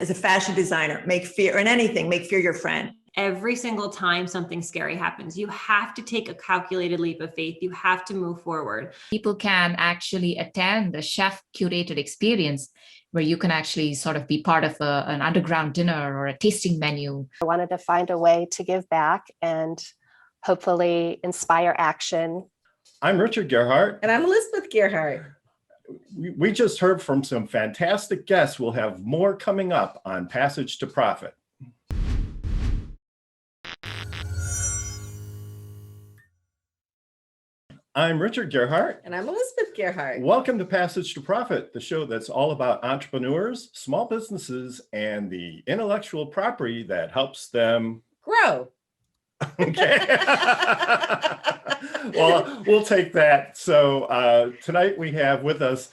As a fashion designer, make fear, in anything, make fear your friend. Every single time something scary happens, you have to take a calculated leap of faith. You have to move forward. People can actually attend the chef curated experience where you can actually sort of be part of an underground dinner or a tasting menu. I wanted to find a way to give back and hopefully inspire action. I'm Richard Gearhart. And I'm Elizabeth Gearhart. We just heard from some fantastic guests. We'll have more coming up on Passage to Profit. I'm Richard Gearhart. And I'm Elizabeth Gearhart. Welcome to Passage to Profit, the show that's all about entrepreneurs, small businesses, and the intellectual property that helps them grow. Okay. Well, we'll take that. So tonight we have with us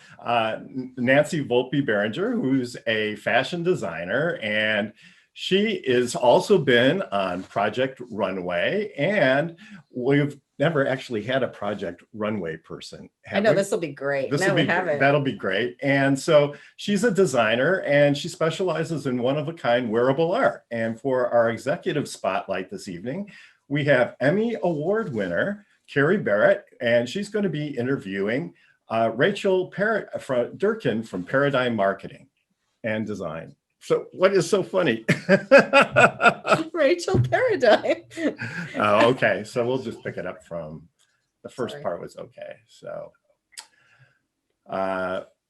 Nancy Volpe Beringer, who's a fashion designer, and she has also been on Project Runway, and we've never actually had a Project Runway person. I know, this will be great. That'll be great. And so she's a designer, and she specializes in one-of-a-kind wearable art. And for our executive spotlight this evening, we have Emmy Award winner KERRY BARRETT, and she's going to be interviewing Rachel Durkan from Paradigm Marketing and Design. So what is so funny? Rachel Paradigm. Oh, okay. So we'll just pick it up from the first part was okay. So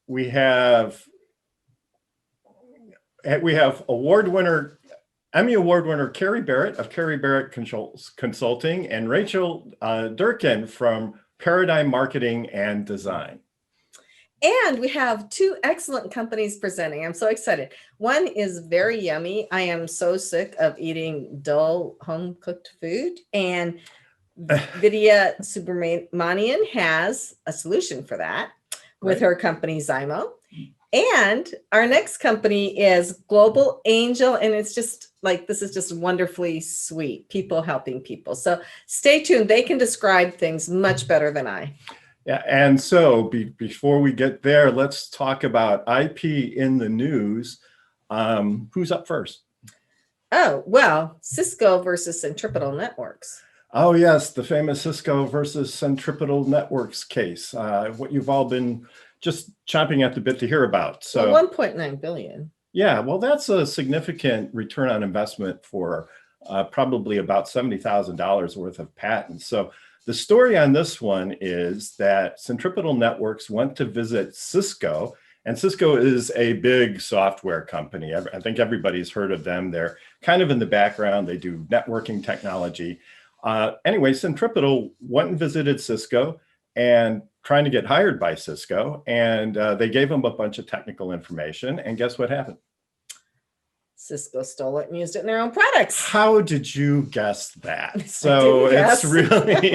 we have Emmy Award winner KERRY BARRETT of KERRY BARRETT Consulting and Rachel Durkan from Paradigm Marketing and Design. And we have two excellent companies presenting. I'm so excited. One is very yummy. I am so sick of eating dull home-cooked food. And Vidhya Subramanian has a solution for that with her company Zymmo. And our next company is Global Angel. And it's just like, this is just wonderfully sweet. People helping people. So stay tuned. They can describe things much better than I. Yeah, and so before we get there, let's talk about IP in the news. Who's up first? Oh, well, Cisco versus Centripetal Networks. Oh, yes, the famous Cisco versus Centripetal Networks case, what you've all been just chomping at the bit to hear about. So well, 1.9 billion. Yeah, well, that's a significant return on investment for probably about $70,000 worth of patents. So the story on this one is that Centripetal Networks went to visit Cisco, and Cisco is a big software company. I think everybody's heard of them. They're kind of in the background. They do networking technology. Anyway, Centripetal went and visited Cisco and trying to get hired by Cisco, and they gave them a bunch of technical information, and guess what happened? Cisco stole it and used it in their own products. How did you guess that? So it's really,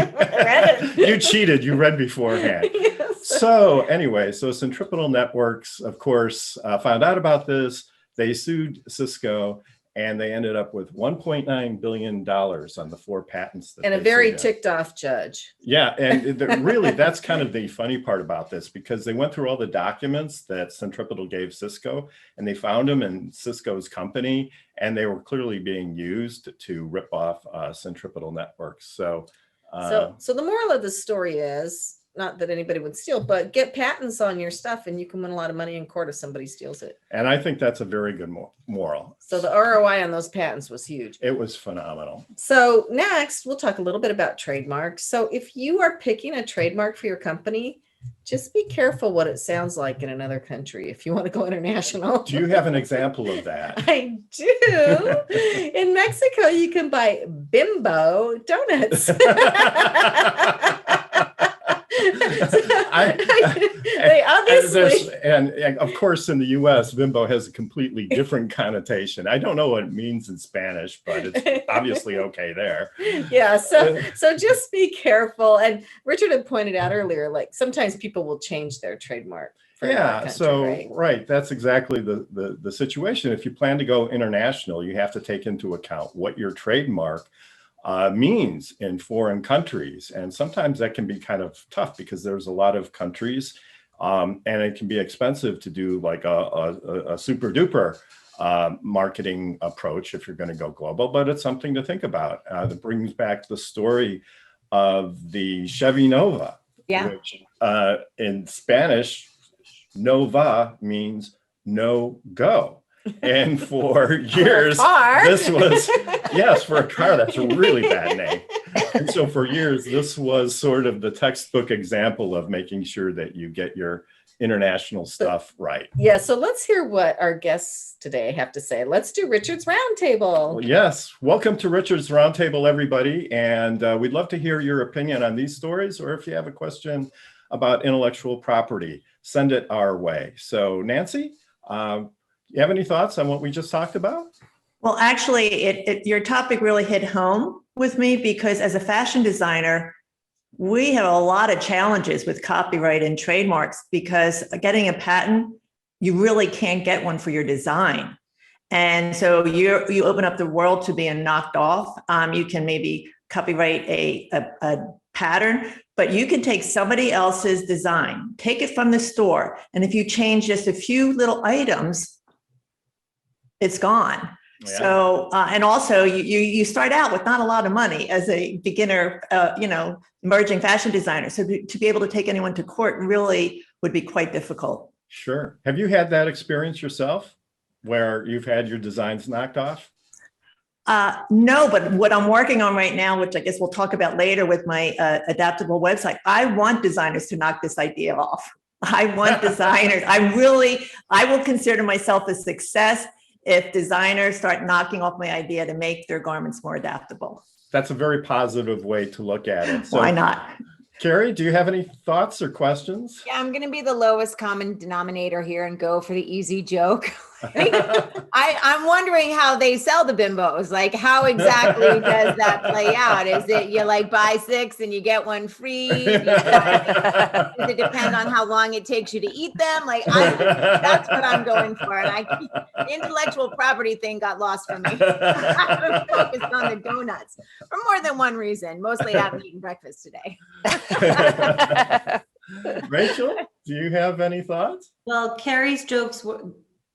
you cheated, you read beforehand. Yes. So anyway, so Centripetal Networks, of course, found out about this. They sued Cisco, and they ended up with $1.9 billion on the 4 patents. And a very ticked off judge. Yeah, and really, that's kind of the funny part about this, because they went through all the documents that Centripetal gave Cisco, and they found them in Cisco's company, and they were clearly being used to rip off Centripetal Networks. So the moral of the story is, not that anybody would steal, but get patents on your stuff and you can win a lot of money in court if somebody steals it. And I think that's a very good moral. So the ROI on those patents was huge. It was phenomenal. So next, we'll talk a little bit about trademarks. So if you are picking a trademark for your company, just be careful what it sounds like in another country if you want to go international. Do you have an example of that? I do. In Mexico, you can buy Bimbo donuts. They obviously, and of course in the US, Bimbo has a completely different connotation. I don't know what it means in Spanish, but it's obviously okay there. Yeah, so just be careful. And Richard had pointed out earlier, like sometimes people will change their trademark. Yeah, country, right. That's exactly the situation. If you plan to go international, you have to take into account what your trademark means in foreign countries. And sometimes that can be kind of tough because there's a lot of countries and it can be expensive to do like a super duper marketing approach if you're going to go global, but it's something to think about. That brings back the story of the Chevy Nova, which in Spanish, Nova means no go. And for years, this was, yes, for a car, that's a really bad name. And so for years, this was sort of the textbook example of making sure that you get your international stuff right. Yeah, so let's hear what our guests today have to say. Let's do Richard's Roundtable. Well, yes, welcome to Richard's Roundtable, everybody. And we'd love to hear your opinion on these stories, or if you have a question about intellectual property, send it our way. So Nancy, you have any thoughts on what we just talked about? Well, actually, your topic really hit home with me because as a fashion designer, we have a lot of challenges with copyright and trademarks because getting a patent, you really can't get one for your design. And so you open up the world to being knocked off. You can maybe copyright a pattern, but you can take somebody else's design, take it from the store. And if you change just a few little items, it's gone. Yeah. So, and also you start out with not a lot of money as a beginner, emerging fashion designer. So to be able to take anyone to court really would be quite difficult. Sure. Have you had that experience yourself where you've had your designs knocked off? No, but what I'm working on right now, which I guess we'll talk about later with my adaptable website, I want designers to knock this idea off. I want designers. I will consider myself a success if designers start knocking off my idea to make their garments more adaptable. That's a very positive way to look at it. So, why not? KERRY, do you have any thoughts or questions? Yeah, I'm going to be the lowest common denominator here and go for the easy joke. I'm wondering how they sell the bimbos. Like, how exactly does that play out? Is it you like buy 6 and you get 1 free? Does it depend on how long it takes you to eat them? Like, that's what I'm going for. And the intellectual property thing got lost for me. I'm focused on the donuts for more than one reason. Mostly I haven't eaten breakfast today. Rachel, do you have any thoughts? Well, Carrie's jokes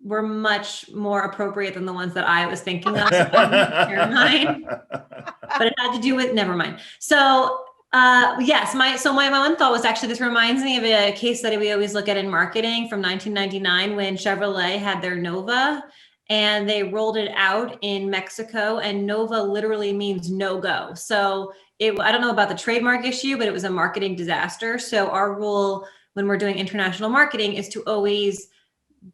were much more appropriate than the ones that I was thinking of. So I'm mine, but it had to do with, never mind. So yes, my one thought was actually, this reminds me of a case study we always look at in marketing from 1999 when Chevrolet had their Nova and they rolled it out in Mexico, and Nova literally means no go. So I don't know about the trademark issue, but it was a marketing disaster. So our rule when we're doing international marketing is to always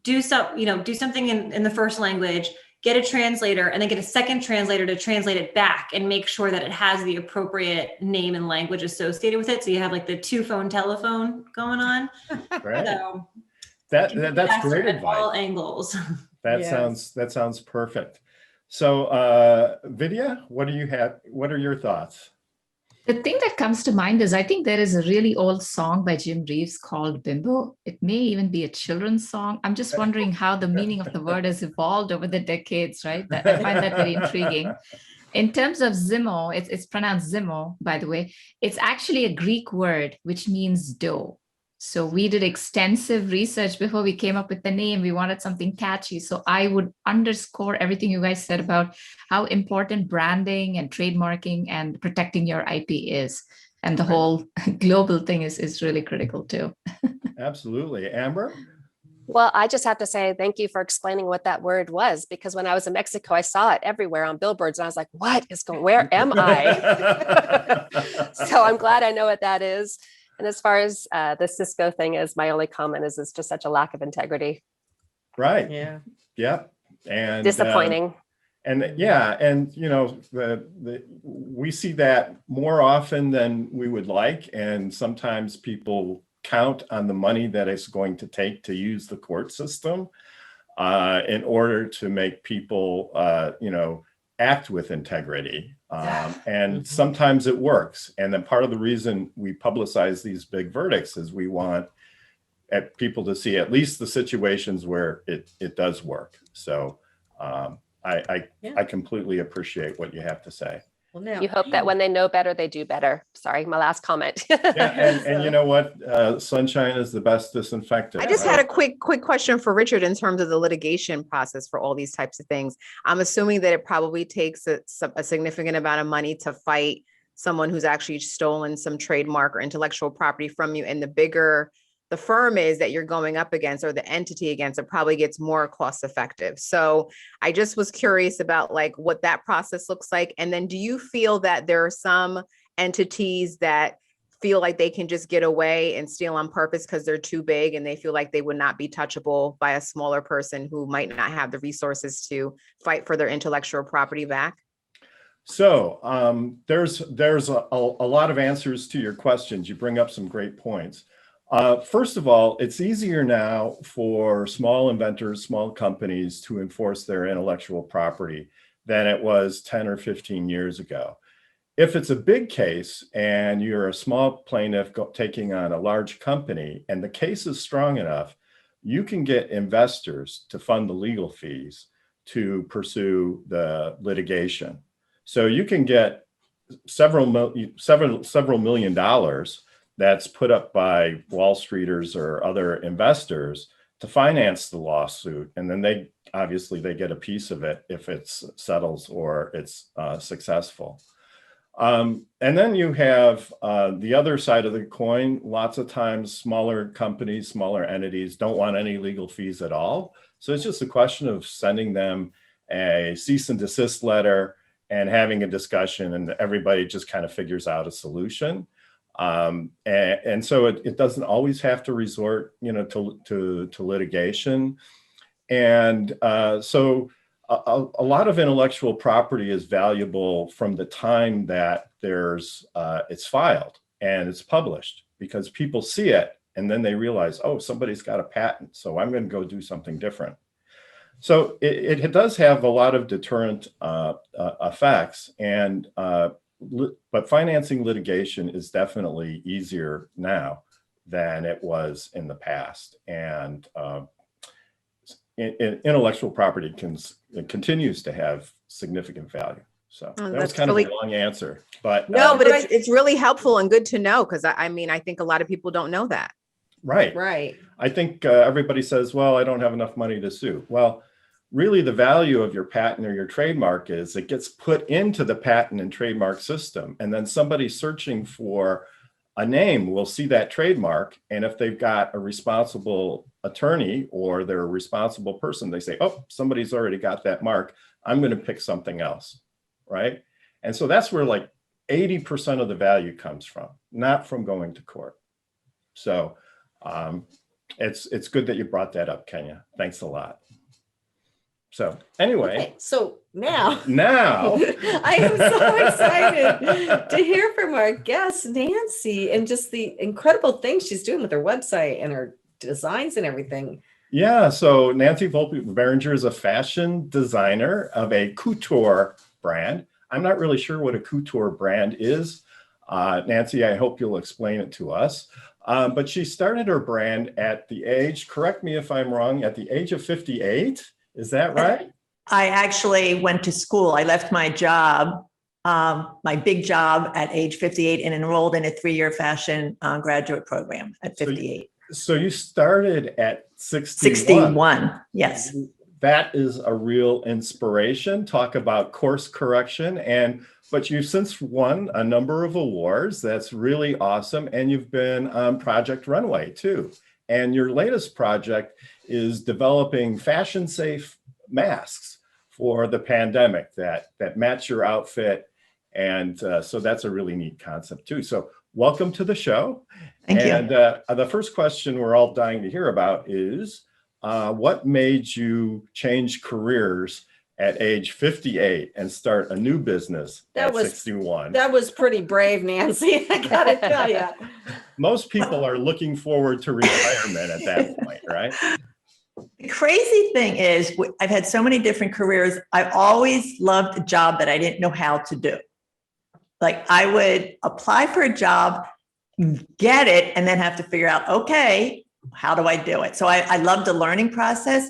do something in the first language, get a translator, and then get a second translator to translate it back and make sure that it has the appropriate name and language associated with it. So you have like the 2-phone telephone going on. Right. So that's great advice. All angles. That sounds perfect. So Vidhya, what are your thoughts? The thing that comes to mind is I think there is a really old song by Jim Reeves called Bimbo. It may even be a children's song. I'm just wondering how the meaning of the word has evolved over the decades, right? I find that very intriguing. In terms of Zymmo, it's pronounced Zymmo, by the way. It's actually a Greek word, which means dough. So we did extensive research before we came up with the name. We wanted something catchy. So I would underscore everything you guys said about how important branding and trademarking and protecting your IP is. And the whole global thing is really critical too. Absolutely. Amber? Well, I just have to say thank you for explaining what that word was, because when I was in Mexico, I saw it everywhere on billboards and I was like, where am I? So I'm glad I know what that is. And as far as the Cisco thing is, my only comment is it's just such a lack of integrity. Right. Yeah. Yep. And disappointing. We see that more often than we would like. And sometimes people count on the money that it's going to take to use the court system in order to make people, act with integrity. And sometimes it works. And then part of the reason we publicize these big verdicts is we want people to see at least the situations where it does work. So I completely appreciate what you have to say. Well, now You hope that when they know better, they do better. Sorry, my last comment. Yeah, and you know what? Sunshine is the best disinfectant. I just right? had a quick question for Richard in terms of the litigation process for all these types of things. I'm assuming that it probably takes a significant amount of money to fight someone who's actually stolen some trademark or intellectual property from you. And the bigger the firm is that you're going up against or the entity against, it probably gets more cost effective. So I just was curious about like what that process looks like. And then do you feel that there are some entities that feel like they can just get away and steal on purpose because they're too big and they feel like they would not be touchable by a smaller person who might not have the resources to fight for their intellectual property back? So there's a lot of answers to your questions. You bring up some great points. First of all, it's easier now for small inventors, small companies to enforce their intellectual property than it was 10 or 15 years ago. If it's a big case and you're a small plaintiff taking on a large company and the case is strong enough, you can get investors to fund the legal fees to pursue the litigation. So you can get several million dollars that's put up by Wall Streeters or other investors to finance the lawsuit. And then they get a piece of it if it settles or it's successful. And then you have the other side of the coin. Lots of times smaller companies, smaller entities don't want any legal fees at all. So it's just a question of sending them a cease and desist letter and having a discussion, and everybody just kind of figures out a solution. And so it doesn't always have to resort, to litigation. And so a lot of intellectual property is valuable from the time that it's filed and it's published, because people see it and then they realize, oh, somebody's got a patent, so I'm going to go do something different. So it does have a lot of deterrent effects, but financing litigation is definitely easier now than it was in the past. And intellectual property continues to have significant value. So that was kind of a long answer, but no, but it's really helpful and good to know, because I think a lot of people don't know that. Right. I think everybody says, well, I don't have enough money to sue. Well, really the value of your patent or your trademark is it gets put into the patent and trademark system. And then somebody searching for a name will see that trademark. And if they've got a responsible attorney or they're a responsible person, they say, oh, somebody's already got that mark, I'm going to pick something else, right? And so that's where like 80% of the value comes from, not from going to court. So it's good that you brought that up, Kenya. Thanks a lot. So anyway, Okay, so now I am so excited to hear from our guest, Nancy, and just the incredible things she's doing with her website and her designs and everything. Yeah, so Nancy Volpe Beringer is a fashion designer of a couture brand. I'm not really sure what a couture brand is. Nancy, I hope you'll explain it to us. But she started her brand at the age, correct me if I'm wrong, at the age of 58. Is that right? I actually went to school. I left my job, my big job at age 58, and enrolled in a 3-year fashion graduate program at 58. So you started at 61. 61, yes. That is a real inspiration. Talk about course correction. But you've since won a number of awards. That's really awesome. And you've been on Project Runway too. And your latest project is developing fashion safe masks for the pandemic that match your outfit. And so that's a really neat concept too. So welcome to the show. Thank you. And the first question we're all dying to hear about is, what made you change careers at age 58 and start a new business at 61? That was pretty brave, Nancy. I gotta tell you. Most people are looking forward to retirement at that point, right? The crazy thing is, I've had so many different careers. I always loved a job that I didn't know how to do. Like I would apply for a job, get it, and then have to figure out, okay, how do I do it? So I loved the learning process,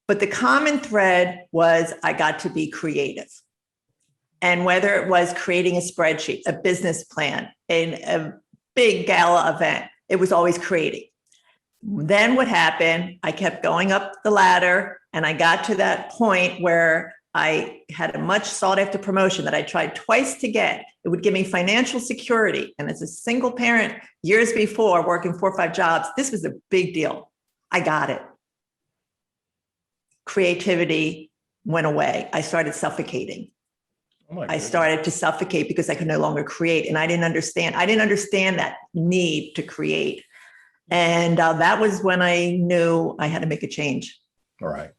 but the common thread was I got to be creative. And whether it was creating a spreadsheet, a business plan, a big gala event, it was always creating. Then what happened, I kept going up the ladder and I got to that point where I had a much sought after promotion that I tried twice to get. It would give me financial security. And as a single parent years before, working 4 or 5 jobs, this was a big deal. I got it. Creativity went away. I started suffocating. I started to suffocate because I could no longer create. And I didn't understand that need to create. And that was when I knew I had to make a change. All right.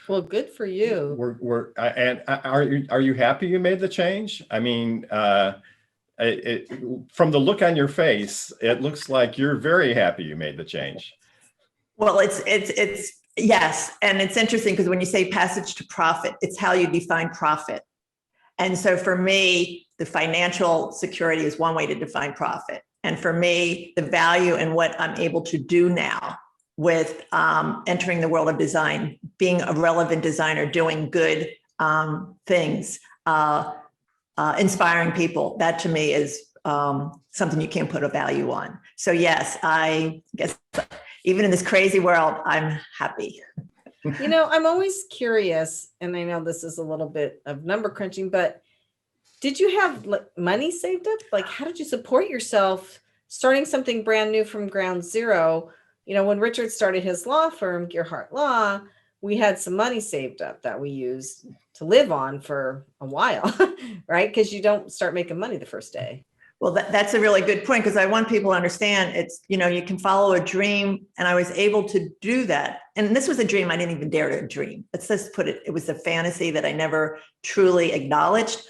Well, good for you. Are you happy you made the change? I mean, from the look on your face, it looks like you're very happy you made the change. Well, it's yes. And it's interesting because when you say passage to profit, it's how you define profit. And so for me, the financial security is one way to define profit. And for me, the value in what I'm able to do now with entering the world of design, being a relevant designer, doing good things, inspiring people, that to me is something you can't put a value on. So yes, I guess even in this crazy world, I'm happy. You know, I'm always curious, and I know this is a little bit of number crunching, but did you have money saved up? Like, how did you support yourself starting something brand new from ground zero? You know, when Richard started his law firm, Gearhart Law, we had some money saved up that we used to live on for a while, right? Because you don't start making money the first day. Well, that's a really good point, because I want people to understand it's, you know, you can follow a dream, and I was able to do that. And this was a dream I didn't even dare to dream. Let's just put it, it was a fantasy that I never truly acknowledged,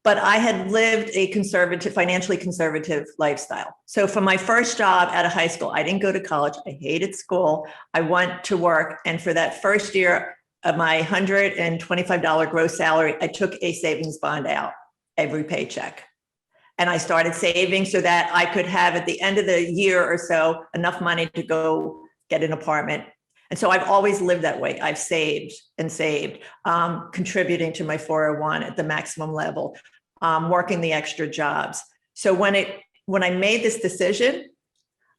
but I had lived a conservative, financially conservative lifestyle. So from my first job out of high school, I didn't go to college. I hated school. I went to work. And for that first year of my $125 gross salary, I took a savings bond out every paycheck. And I started saving so that I could have at the end of the year or so enough money to go get an apartment. And so I've always lived that way. I've saved and saved, contributing to my 401 at the maximum level, working the extra jobs. So when I made this decision,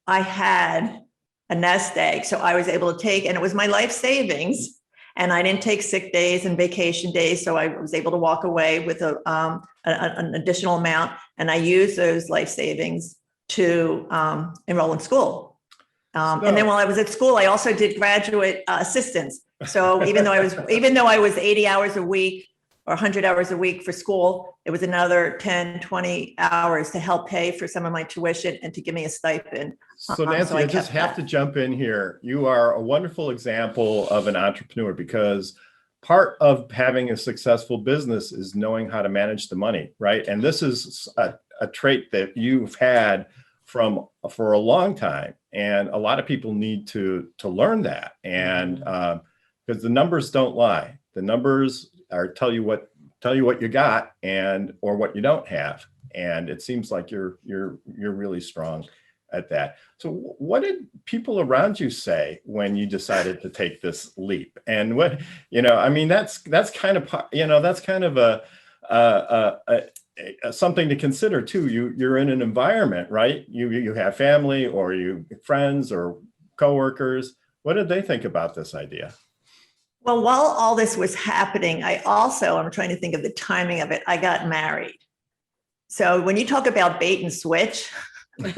I had a nest egg. So I was able to take, and it was my life savings. And I didn't take sick days and vacation days. So I was able to walk away with an additional amount. And I used those life savings to enroll in school. And then while I was at school, I also did graduate assistance. So even though I was 80 hours a week or 100 hours a week for school, it was another 10, 20 hours to help pay for some of my tuition and to give me a stipend. So Nancy, I just have to jump in here. You are a wonderful example of an entrepreneur, because part of having a successful business is knowing how to manage the money, right? And this is a trait that you've had for a long time. And a lot of people need to learn that. And because the numbers don't lie. The numbers tell you what you got or what you don't have. And it seems like you're really strong at that. So what did people around you say when you decided to take this leap? And what, I mean, that's kind of something to consider too. You're in an environment, right? You have family or friends or coworkers. What did they think about this idea? Well, while all this was happening, I'm trying to think of the timing of it. I got married. So when you talk about bait and switch, here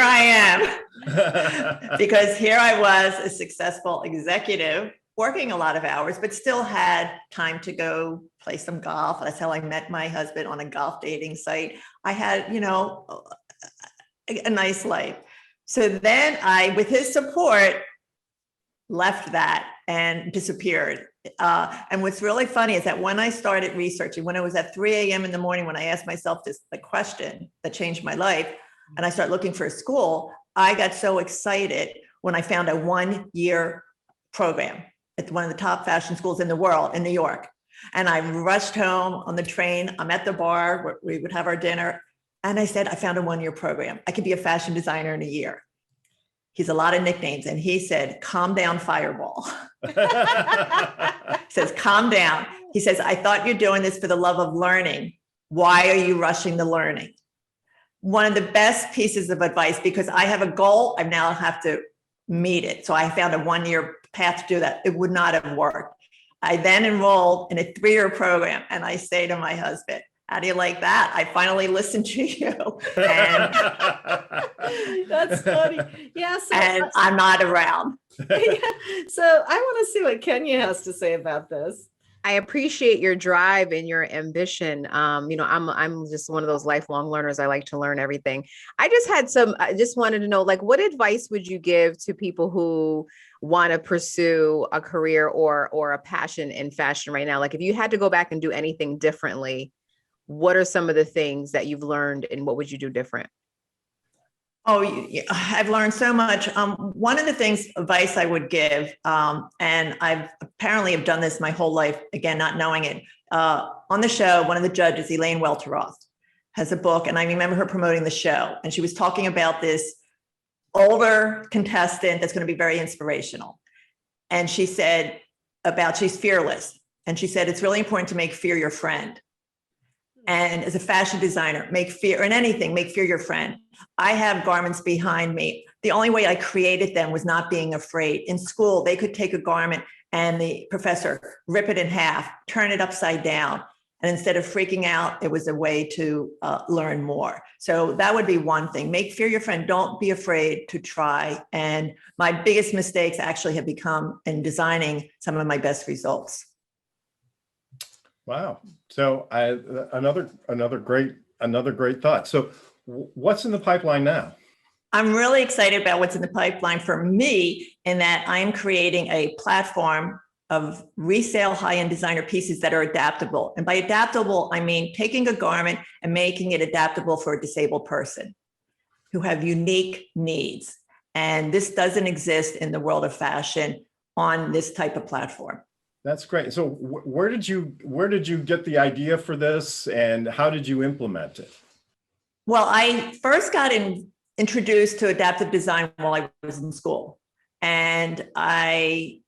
I am, because here I was, a successful executive working a lot of hours, but still had time to go play some golf. That's how I met my husband, on a golf dating site. I had, a nice life. So then I, with his support, left that and disappeared. And what's really funny is that when I started researching, when it was at 3 a.m. in the morning, when I asked myself the question that changed my life, and I started looking for a school, I got so excited when I found a 1-year program at one of the top fashion schools in the world in New York. And I rushed home on the train. I'm at the bar where we would have our dinner. And I said, I found a 1-year program. I could be a fashion designer in a year. He's a lot of nicknames. And he said, calm down, Fireball. He says, calm down. He says, I thought you're doing this for the love of learning. Why are you rushing the learning? One of the best pieces of advice, because I have a goal, I now have to meet it. So I found a 1-year path to do that. It would not have worked. I then enrolled in a 3-year program, and I say to my husband, how do you like that? I finally listened to you. And, That's funny. Yeah. So, and I'm not around. yeah. So I want to see what Kenya has to say about this. I appreciate your drive and your ambition. I'm just one of those lifelong learners. I like to learn everything. I just wanted to know, like, what advice would you give to people who want to pursue a career or a passion in fashion right now? Like, if you had to go back and do anything differently, what are some of the things that you've learned and what would you do different? Oh, I've learned so much. One of the things, advice I would give, and I've apparently have done this my whole life, again, not knowing it. On the show, one of the judges, Elaine Welteroth, has a book, and I remember her promoting the show, and she was talking about this older contestant that's going to be very inspirational. And she said she's fearless. And she said, it's really important to make fear your friend. And as a fashion designer, make fear your friend. I have garments behind me. The only way I created them was not being afraid. In school, they could take a garment and the professor rip it in half, turn it upside down. And instead of freaking out, it was a way to learn more. So that would be one thing. Make fear your friend. Don't be afraid to try. And my biggest mistakes actually have become in designing some of my best results. Wow. So another great thought. So what's in the pipeline now? I'm really excited about what's in the pipeline for me, in that I'm creating a platform of resale high-end designer pieces that are adaptable. And by adaptable, I mean taking a garment and making it adaptable for a disabled person who have unique needs. And this doesn't exist in the world of fashion on this type of platform. That's great. So where did you get the idea for this, and how did you implement it? Well, I first got introduced to adaptive design while I was in school. And I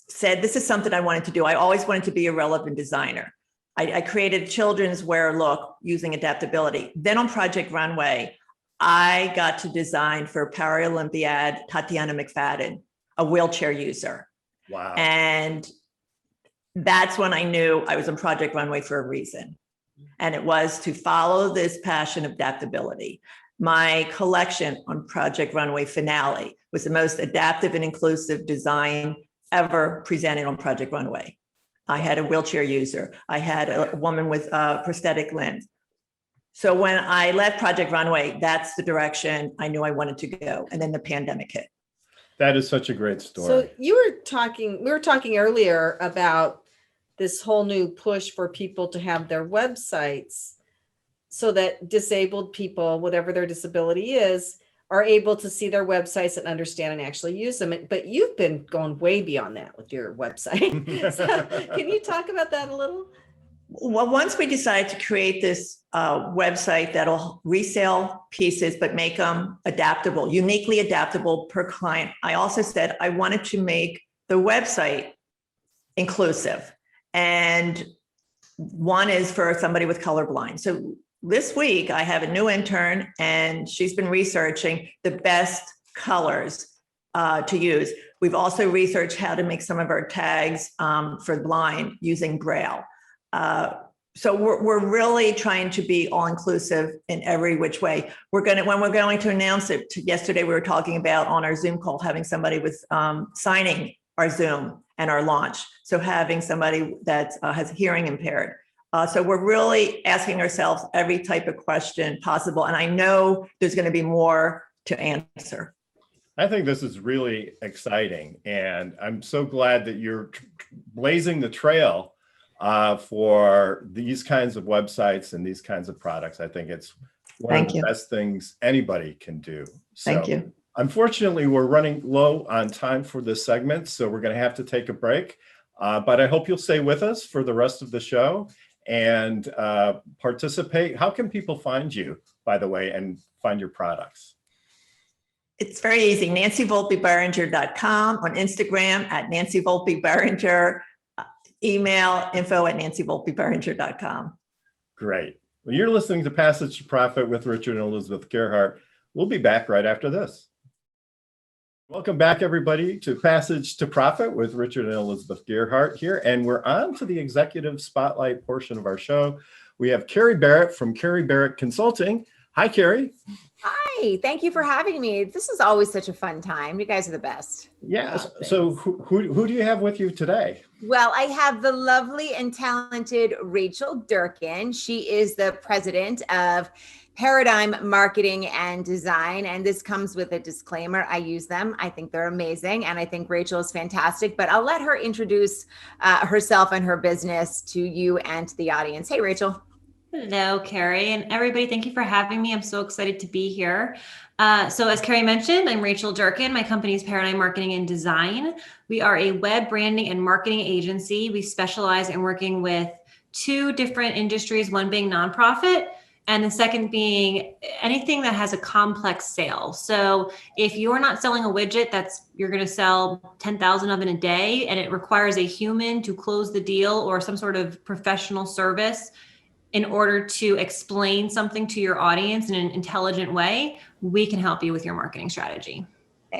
said, this is something I wanted to do. I always wanted to be a relevant designer. I created a children's wear look using adaptability. Then on Project Runway, I got to design for Paralympiad Tatiana McFadden, a wheelchair user. Wow. And that's when I knew I was on Project Runway for a reason. And it was to follow this passion of adaptability. My collection on Project Runway Finale was the most adaptive and inclusive design ever presented on Project Runway. I had a wheelchair user. I had a woman with prosthetic limbs. So when I left Project Runway, that's the direction I knew I wanted to go. And then the pandemic hit. That is such a great story. So we were talking earlier about this whole new push for people to have their websites so that disabled people, whatever their disability is, are able to see their websites and understand and actually use them. But you've been going way beyond that with your website. So can you talk about that a little? Well, once we decided to create this website that'll resell pieces, but make them adaptable, uniquely adaptable per client, I also said I wanted to make the website inclusive. And one is for somebody with colorblind. So this week I have a new intern, and she's been researching the best colors to use. We've also researched how to make some of our tags for blind using Braille. So we're really trying to be all inclusive in every which way. When we're going to announce it, yesterday we were talking about on our Zoom call, having somebody with signing our Zoom and our launch. So having somebody that has hearing impaired. So we're really asking ourselves every type of question possible. And I know there's going to be more to answer. I think this is really exciting. And I'm so glad that you're blazing the trail for these kinds of websites and these kinds of products. I think it's one of the best things anybody can do. So, thank you. Unfortunately, we're running low on time for this segment, so we're going to have to take a break. But I hope you'll stay with us for the rest of the show and participate. How can people find you, by the way, and find your products? It's very easy. NancyVolpeBeringer.com, on Instagram at Nancy Volpe Beringer. email info@nancyvolpeberinger.com. Great. Well, you're listening to Passage to Profit with Richard and Elizabeth Gearhart. We'll be back right after this. Welcome back, everybody, to Passage to Profit with Richard and Elizabeth Gearhart here. And we're on to the executive spotlight portion of our show. We have KERRY Barrett from KERRY Barrett Consulting. Hi, KERRY. Hi, thank you for having me. This is always such a fun time. You guys are the best. Yeah. So who do you have with you today? Well, I have the lovely and talented Rachel Durkan. She is the president of Paradigm Marketing and Design. And this comes with a disclaimer. I use them. I think they're amazing. And I think Rachel is fantastic, but I'll let her introduce herself and her business to you and to the audience. Hey, Rachel. Hello, KERRY, and everybody. Thank you for having me. I'm so excited to be here. So as KERRY mentioned, I'm Rachel Durkan. My company is Paradigm Marketing and Design. We are a web branding and marketing agency. We specialize in working with two different industries, one being nonprofit, and the second being anything that has a complex sale. So if you're not selling a widget you're going to sell 10,000 of in a day, and it requires a human to close the deal or some sort of professional service in order to explain something to your audience in an intelligent way, we can help you with your marketing strategy.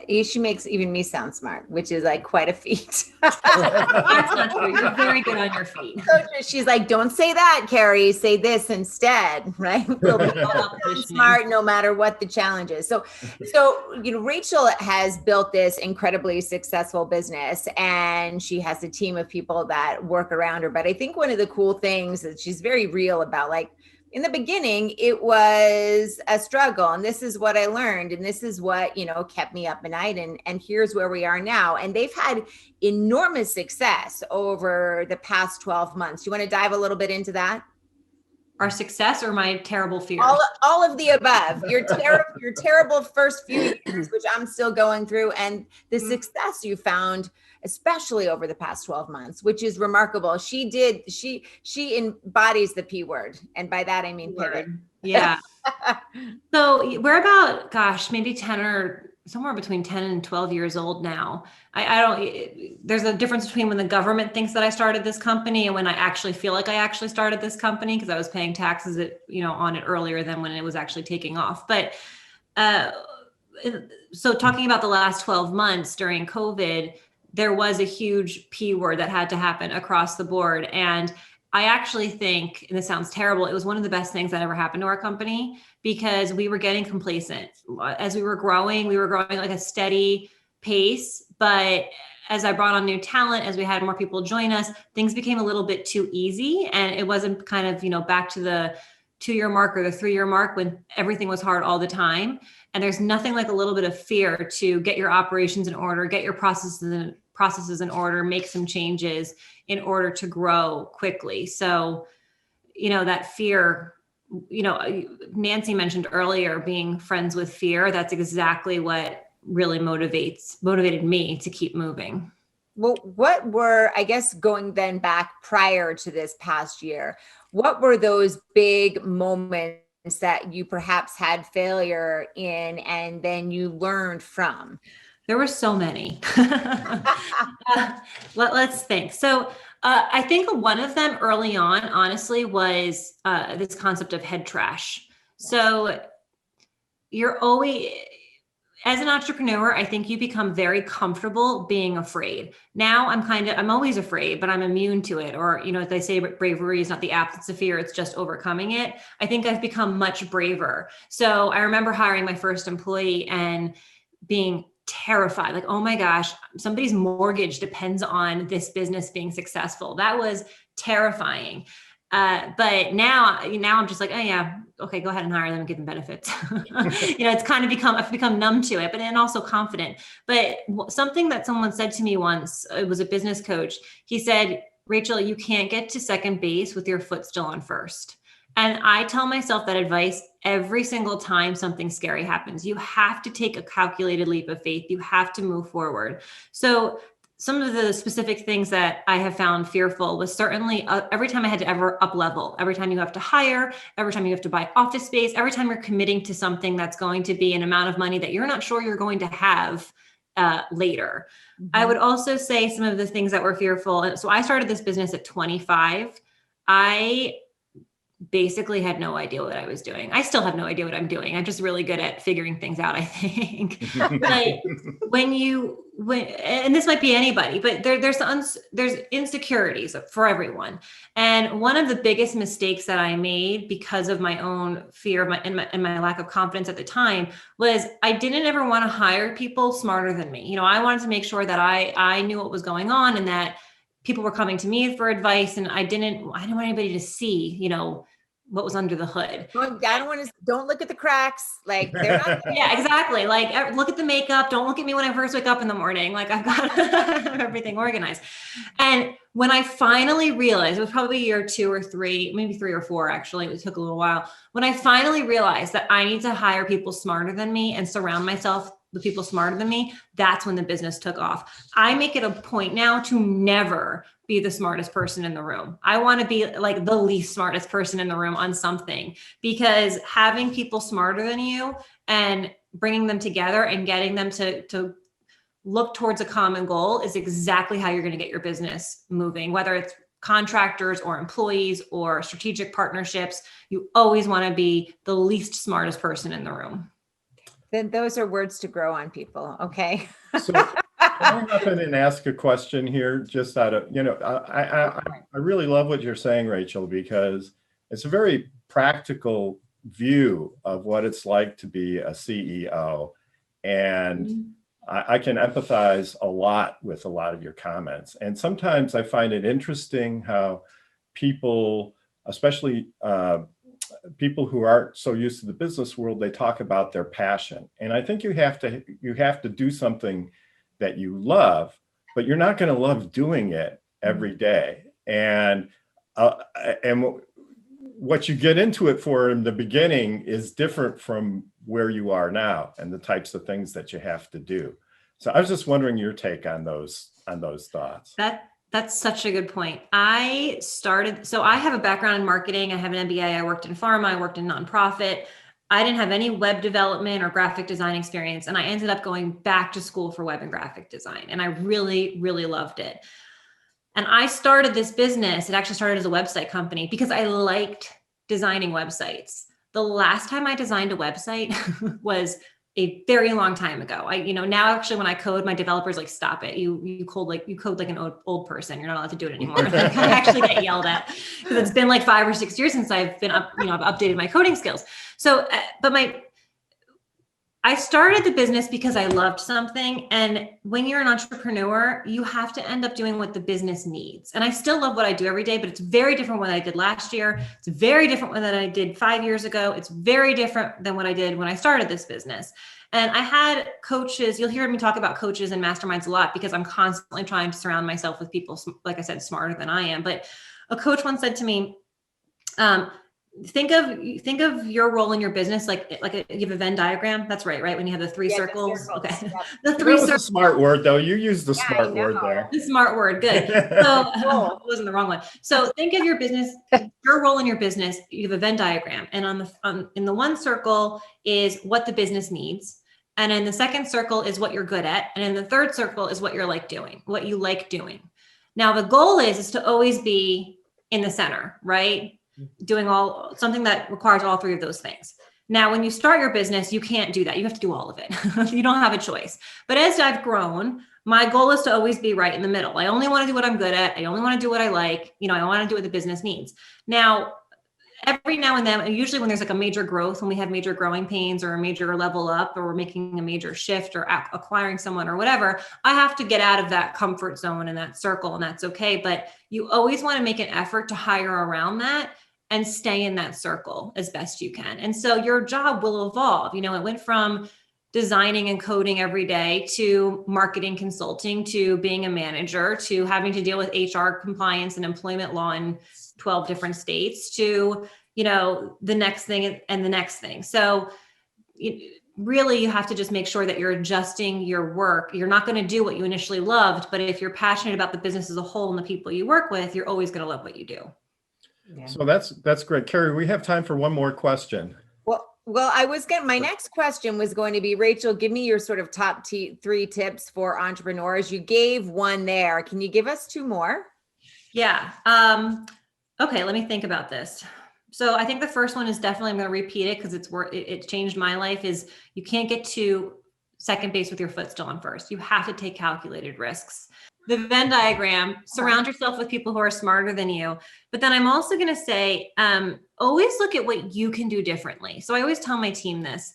She makes even me sound smart, which is like quite a feat. That's not true. You're very good on your feet. So she's like, don't say that, KERRY, say this instead, right? We'll be smart no matter what the challenge is. So, Rachel has built this incredibly successful business, and she has a team of people that work around her. But I think one of the cool things that she's very real about, like, in the beginning, it was a struggle, and this is what I learned, and this is what, kept me up at night, and here's where we are now. And they've had enormous success over the past 12 months. You want to dive a little bit into that? Our success or my terrible fears? All of the above. Your terrible first few years, which I'm still going through, and the success you found, especially over the past 12 months, which is remarkable. She embodies the P word. And by that, I mean pivot. Yeah. So we're about, maybe 10 or somewhere between 10 and 12 years old now. There's a difference between when the government thinks that I started this company and when I actually feel like I actually started this company, because I was paying taxes on it earlier than when it was actually taking off. But so talking about the last 12 months during COVID, there was a huge P word that had to happen across the board. And I actually think, and this sounds terrible, it was one of the best things that ever happened to our company, because we were getting complacent. As we were growing like a steady pace. But as I brought on new talent, as we had more people join us, things became a little bit too easy. And it wasn't kind of, back to the 2-year mark or the 3-year mark when everything was hard all the time. And there's nothing like a little bit of fear to get your operations in order, get your processes in order, make some changes in order to grow quickly. So, that fear, Nancy mentioned earlier, being friends with fear, that's exactly what really motivated me to keep moving. Well, what were, I guess, going then back prior to this past year, what were those big moments that you perhaps had failure in and then you learned from? There were so many. Let's think. So I think one of them early on, honestly, was this concept of head trash. So you're always, as an entrepreneur, I think you become very comfortable being afraid. Now I'm always afraid, but I'm immune to it. Or, as they say, bravery is not the absence of fear, it's just overcoming it. I think I've become much braver. So I remember hiring my first employee and being terrified, like, oh my gosh, somebody's mortgage depends on this business being successful. That was terrifying. But now I'm just like, oh yeah, okay, go ahead and hire them and give them benefits. It's kind of I've become numb to it, but then also confident. But something that someone said to me once, it was a business coach. He said, Rachel, you can't get to second base with your foot still on first. And I tell myself that advice every single time something scary happens. You have to take a calculated leap of faith. You have to move forward. So some of the specific things that I have found fearful was certainly every time I had to ever up level, every time you have to hire, every time you have to buy office space, every time you're committing to something that's going to be an amount of money that you're not sure you're going to have later. I would also say some of the things that were fearful. And so I started this business at 25. I basically had no idea what I was doing. I still have no idea what I'm doing. I'm just really good at figuring things out, I think. But and this might be anybody, but there's insecurities for everyone. And one of the biggest mistakes that I made because of my own fear and my lack of confidence at the time was I didn't ever want to hire people smarter than me. You know, I wanted to make sure that I knew what was going on and that people were coming to me for advice, and I didn't want anybody to see, you know, what was under the hood. Don't look at the cracks. Like they're not there. Yeah, exactly. Like look at the makeup. Don't look at me when I first wake up in the morning. Like I've got everything organized. And when I finally realized, it was probably year 2 or 3, maybe 3 or 4, actually, it took a little while. When I finally realized that I need to hire people smarter than me and surround myself with people smarter than me, that's when the business took off. I make it a point now to never be the smartest person in the room. I want to be like the least smartest person in the room on something, because having people smarter than you and bringing them together and getting them to look towards a common goal is exactly how you're going to get your business moving, whether it's contractors or employees or strategic partnerships. You always want to be the least smartest person in the room. Then those are words to grow on people. Okay. So can I hop in and ask a question here, just out of, you know, I really love what you're saying, Rachel, because it's a very practical view of what it's like to be a CEO. And I can empathize a lot with a lot of your comments. And sometimes I find it interesting how people, especially people who aren't so used to the business world, they talk about their passion. And I think you have to do something that you love, but you're not going to love doing it every day. And what you get into it for in the beginning is different from where you are now and the types of things that you have to do. So I was just wondering your take on those thoughts. That's such a good point. So I have a background in marketing. I have an MBA. I worked in pharma. I worked in nonprofit. I didn't have any web development or graphic design experience. And I ended up going back to school for web and graphic design. And I really, really loved it. And I started this business. It actually started as a website company because I liked designing websites. The last time I designed a website was a very long time ago. Now actually when I code, my developers like, stop it. You code like an old person. You're not allowed to do it anymore. Like, I actually get yelled at because it's been like 5 or 6 years since I've been I've updated my coding skills. So, I started the business because I loved something. And when you're an entrepreneur, you have to end up doing what the business needs. And I still love what I do every day, but it's very different what I did last year. It's very different than I did 5 years ago. It's very different than what I did when I started this business. And I had coaches, you'll hear me talk about coaches and masterminds a lot because I'm constantly trying to surround myself with people, like I said, smarter than I am. But a coach once said to me, think of your role in your business like you have a Venn diagram. That's right? When you have the 3 circles. Okay. Yep. The 3 circles. A smart word though. You used the smart word there. The smart word. Good. So it wasn't the wrong one. So think of your business, your role in your business. You have a Venn diagram, and in the one circle is what the business needs. And in the second circle is what you're good at. And in the third circle is what you like doing. Now the goal is to always be in the center, right? Doing something that requires all 3 of those things. Now, when you start your business, you can't do that. You have to do all of it. You don't have a choice. But as I've grown, my goal is to always be right in the middle. I only want to do what I'm good at. I only want to do what I like. I want to do what the business needs. Now, every now and then, and usually when there's like a major growth, when we have major growing pains or a major level up, or we're making a major shift or acquiring someone or whatever, I have to get out of that comfort zone and that circle, and that's okay. But you always want to make an effort to hire around that and stay in that circle as best you can. And so your job will evolve. It went from designing and coding every day to marketing consulting, to being a manager, to having to deal with HR compliance and employment law in 12 different states, to, the next thing and the next thing. So really you have to just make sure that you're adjusting your work. You're not going to do what you initially loved, but if you're passionate about the business as a whole and the people you work with, you're always going to love what you do. Yeah. So that's great. KERRY, we have time for one more question. Well, Well, my next question was going to be, Rachel, give me your sort of top three tips for entrepreneurs. You gave one there. Can you give us two more? Yeah. Okay, let me think about this. So I think the first one is definitely, I'm going to repeat it because it changed my life, is you can't get to second base with your foot still on first. You have to take calculated risks. The Venn diagram, surround yourself with people who are smarter than you. But then I'm also going to say, always look at what you can do differently. So I always tell my team this.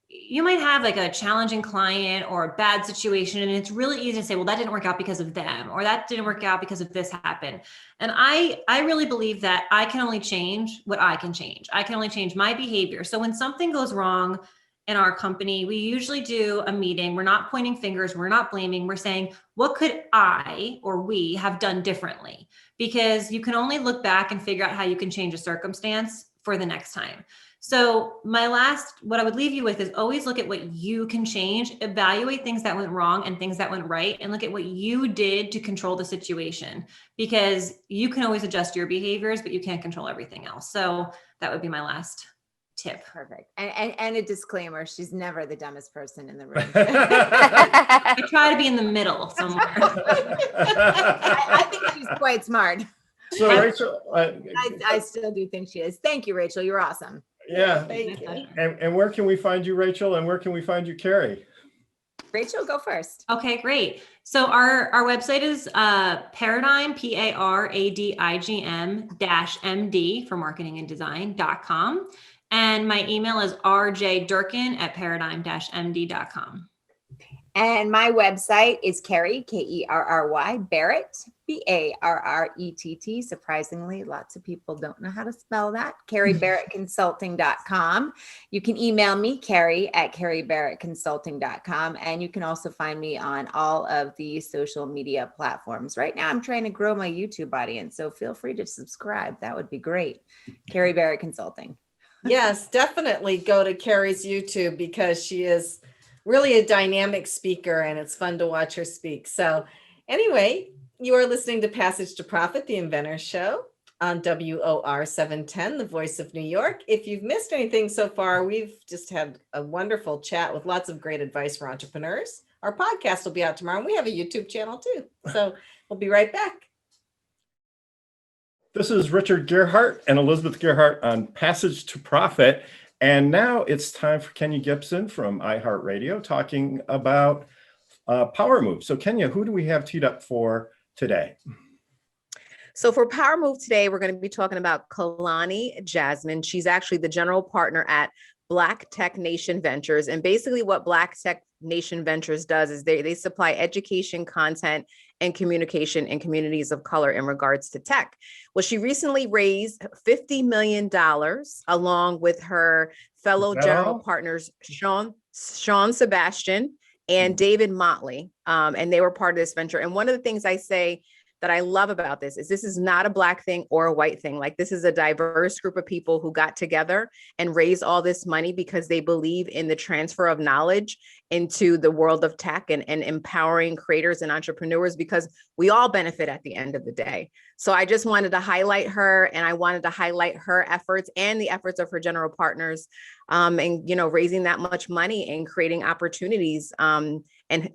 You might have like a challenging client or a bad situation, and it's really easy to say, well, that didn't work out because of them, or that didn't work out because of this happened. And I really believe that I can only change what I can change. I can only change my behavior. So when something goes wrong in our company, we usually do a meeting. We're not pointing fingers. We're not blaming. We're saying, what could I or we have done differently? Because you can only look back and figure out how you can change a circumstance for the next time. So what I would leave you with is always look at what you can change, evaluate things that went wrong and things that went right, and look at what you did to control the situation, because you can always adjust your behaviors, but you can't control everything else. So that would be my last tip. Perfect. And a disclaimer, she's never the dumbest person in the room. I try to be in the middle somewhere. I think she's quite smart. So Rachel, I still do think she is. Thank you, Rachel. You're awesome. yeah. Thank you. And where can we find you, Rachel? And where can we find you, Kerry? Rachel, go first. Okay, great. So our website is Paradigm, PARADIGM-MD for marketing and design.com. And my email is rjdurkan@paradigm-md.com. And my website is KERRY, KERRY, Barrett, BARRETT. Surprisingly, lots of people don't know how to spell that. KERRYBarrettConsulting.com. You can email me, KERRY@KERRYBarrettConsulting.com. And you can also find me on all of the social media platforms. Right now, I'm trying to grow my YouTube audience, so feel free to subscribe. That would be great. KERRY Barrett Consulting. Yes, definitely go to Kerry's YouTube, because she is really a dynamic speaker and it's fun to watch her speak. So anyway, you are listening to Passage to Profit, the Inventor Show on WOR 710, the voice of New York. If you've missed anything so far, we've just had a wonderful chat with lots of great advice for entrepreneurs. Our podcast will be out tomorrow, and we have a YouTube channel too. So we'll be right back. This is Richard Gearhart and Elizabeth Gearhart on Passage to Profit. And now it's time for Kenya Gibson from iHeartRadio talking about Power Move. So Kenya, who do we have teed up for today? So for Power Move today, we're going to be talking about Kalani Jasmine. She's actually the general partner at Black Tech Nation Ventures. And basically what Black Tech Nation Ventures does is they supply education, content, and communication in communities of color in regards to tech. Well, she recently raised $50 million along with her fellow general partners, Sean Sebastian and David Motley. And they were part of this venture. And one of the things I say that I love about this is not a Black thing or a white thing. Like, this is a diverse group of people who got together and raised all this money because they believe in the transfer of knowledge into the world of tech and empowering creators and entrepreneurs, because we all benefit at the end of the day. So I just wanted to highlight her, and I wanted to highlight her efforts and the efforts of her general partners, and, raising that much money and creating opportunities, and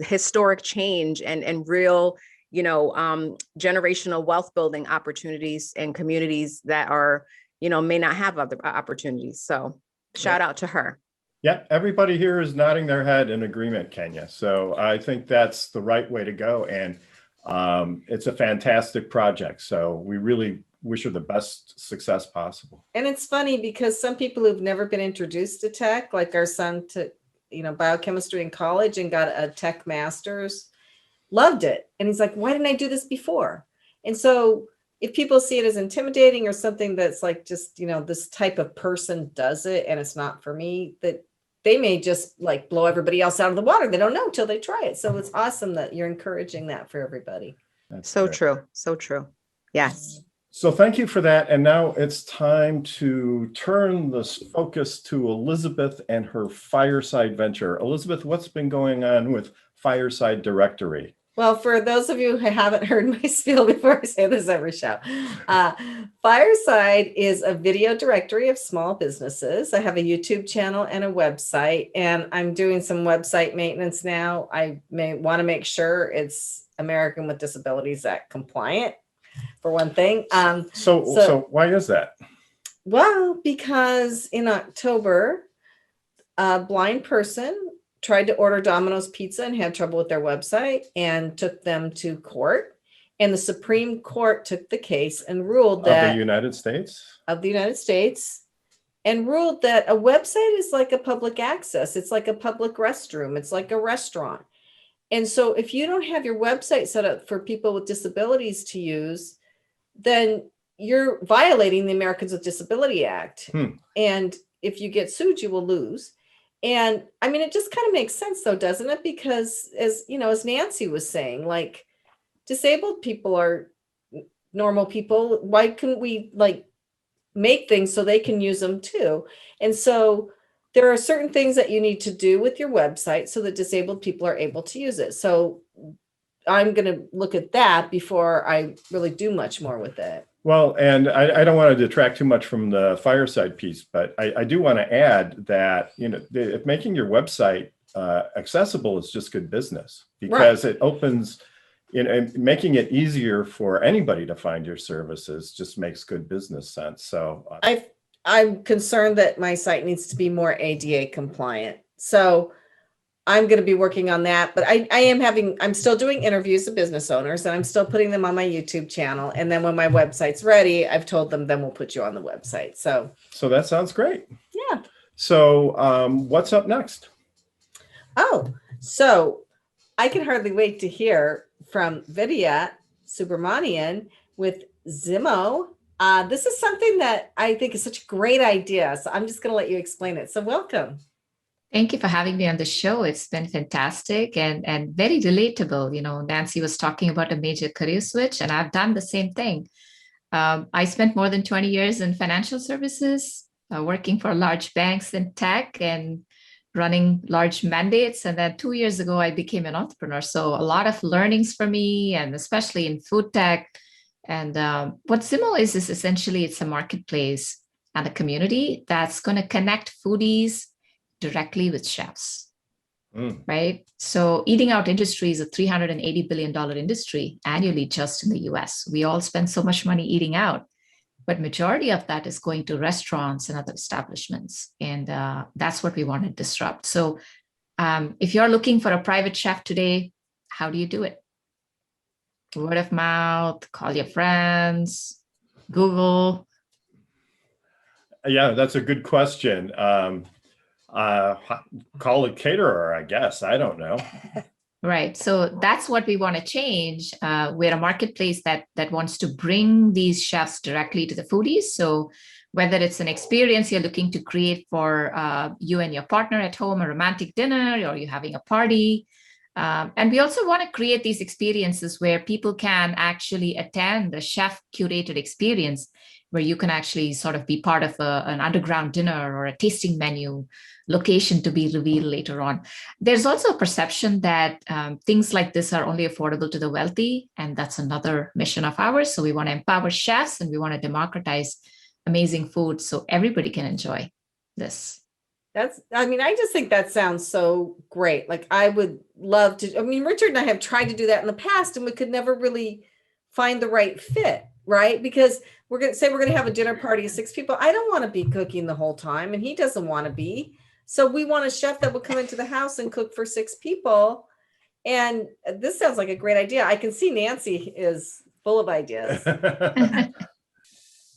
historic change and real, generational wealth building opportunities and communities that are, may not have other opportunities. So shout out to her. Yeah, everybody here is nodding their head in agreement, Kenya. So I think that's the right way to go. And it's a fantastic project. So we really wish her the best success possible. And it's funny because some people who've never been introduced to tech, like our son took, biochemistry in college and got a tech master's, loved it. And he's like, why didn't I do this before? And so if people see it as intimidating or something that's like, just, this type of person does it and it's not for me, that they may just like blow everybody else out of the water. They don't know until they try it. So it's awesome that you're encouraging that for everybody. That's So great. true. So true. Yes. So thank you for that. And now it's time to turn this focus to Elizabeth and her Fireside venture. Elizabeth, what's been going on with Fireside Directory? Well, for those of you who haven't heard my spiel before, I say this every show. Fireside is a video directory of small businesses. I have a YouTube channel and a website, and I'm doing some website maintenance now. I may want to make sure it's American with Disabilities Act compliant, for one thing. So why is that? Well, because in October, a blind person tried to order Domino's pizza and had trouble with their website and took them to court. And the Supreme Court took the case and ruled that Of the United States? Of the United States, and ruled that a website is like a public access. It's like a public restroom. It's like a restaurant. And so if you don't have your website set up for people with disabilities to use, then you're violating the Americans with Disability Act. And if you get sued, you will lose. And I mean, it just kind of makes sense though, doesn't it? Because as you know, as Nancy was saying, like disabled people are normal people. Why couldn't we like make things so they can use them too? And so there are certain things that you need to do with your website so that disabled people are able to use it. So I'm going to look at that before I really do much more with it. Well, and I don't want to detract too much from the fireside piece, but I do want to add that, you know, if making your website accessible is just good business, because it opens, you know, making it easier for anybody to find your services just makes good business sense. So I'm concerned that my site needs to be more ADA compliant. So I'm going to be working on that, but I'm still doing interviews with business owners, and I'm still putting them on my YouTube channel. And then when my website's ready, I've told them, then we'll put you on the website. So that sounds great. Yeah. So what's up next? Oh, so I can hardly wait to hear from Vidhya Subramanian with Zymmo. This is something that I think is such a great idea. So I'm just going to let you explain it. So welcome. Thank you for having me on the show. It's been fantastic and very relatable. You know, Nancy was talking about a major career switch, and I've done the same thing. I spent more than 20 years in financial services, working for large banks in tech and running large mandates. And then 2 years ago, I became an entrepreneur. So a lot of learnings for me, and especially in food tech. And what Zymmo is essentially, it's a marketplace and a community that's going to connect foodies directly with chefs, right? So eating out industry is a $380 billion industry annually just in the US. We all spend so much money eating out, but majority of that is going to restaurants and other establishments. And that's what we want to disrupt. So if you're looking for a private chef today, how do you do it? Word of mouth, call your friends, Google. Yeah, that's a good question. Call a caterer, I guess. I don't know. Right. So that's what we want to change. We're a marketplace that wants to bring these chefs directly to the foodies. So whether it's an experience you're looking to create for you and your partner at home, a romantic dinner, or you're having a party. And we also want to create these experiences where people can actually attend a chef curated experience where you can actually sort of be part of an underground dinner or a tasting menu location to be revealed later on. There's also a perception that things like this are only affordable to the wealthy, and that's another mission of ours. So we want to empower chefs, and we want to democratize amazing food so everybody can enjoy this. I just think that sounds so great. Like I would love to, Richard and I have tried to do that in the past, and we could never really find the right fit, right? Because we're going to have a dinner party of 6 people. I don't want to be cooking the whole time, and he doesn't want to be. So we want a chef that will come into the house and cook for 6 people. And this sounds like a great idea. I can see Nancy is full of ideas.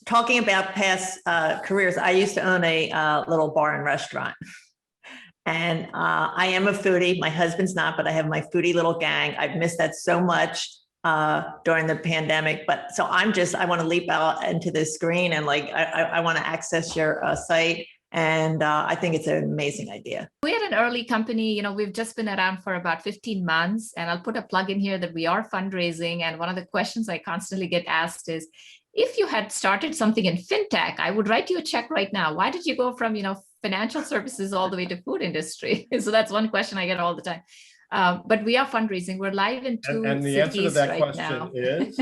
Talking about past careers, I used to own a little bar and restaurant. And I am a foodie. My husband's not, but I have my foodie little gang. I've missed that so much during the pandemic. But so I want to leap out into the screen and I want to access your site. And I think it's an amazing idea. We're an early company. You know, we've just been around for about 15 months. And I'll put a plug in here that we are fundraising. And one of the questions I constantly get asked is, if you had started something in fintech, I would write you a check right now. Why did you go from, financial services all the way to food industry? So that's one question I get all the time. But we are fundraising. We're live in two And the answer to cities that right question now. is,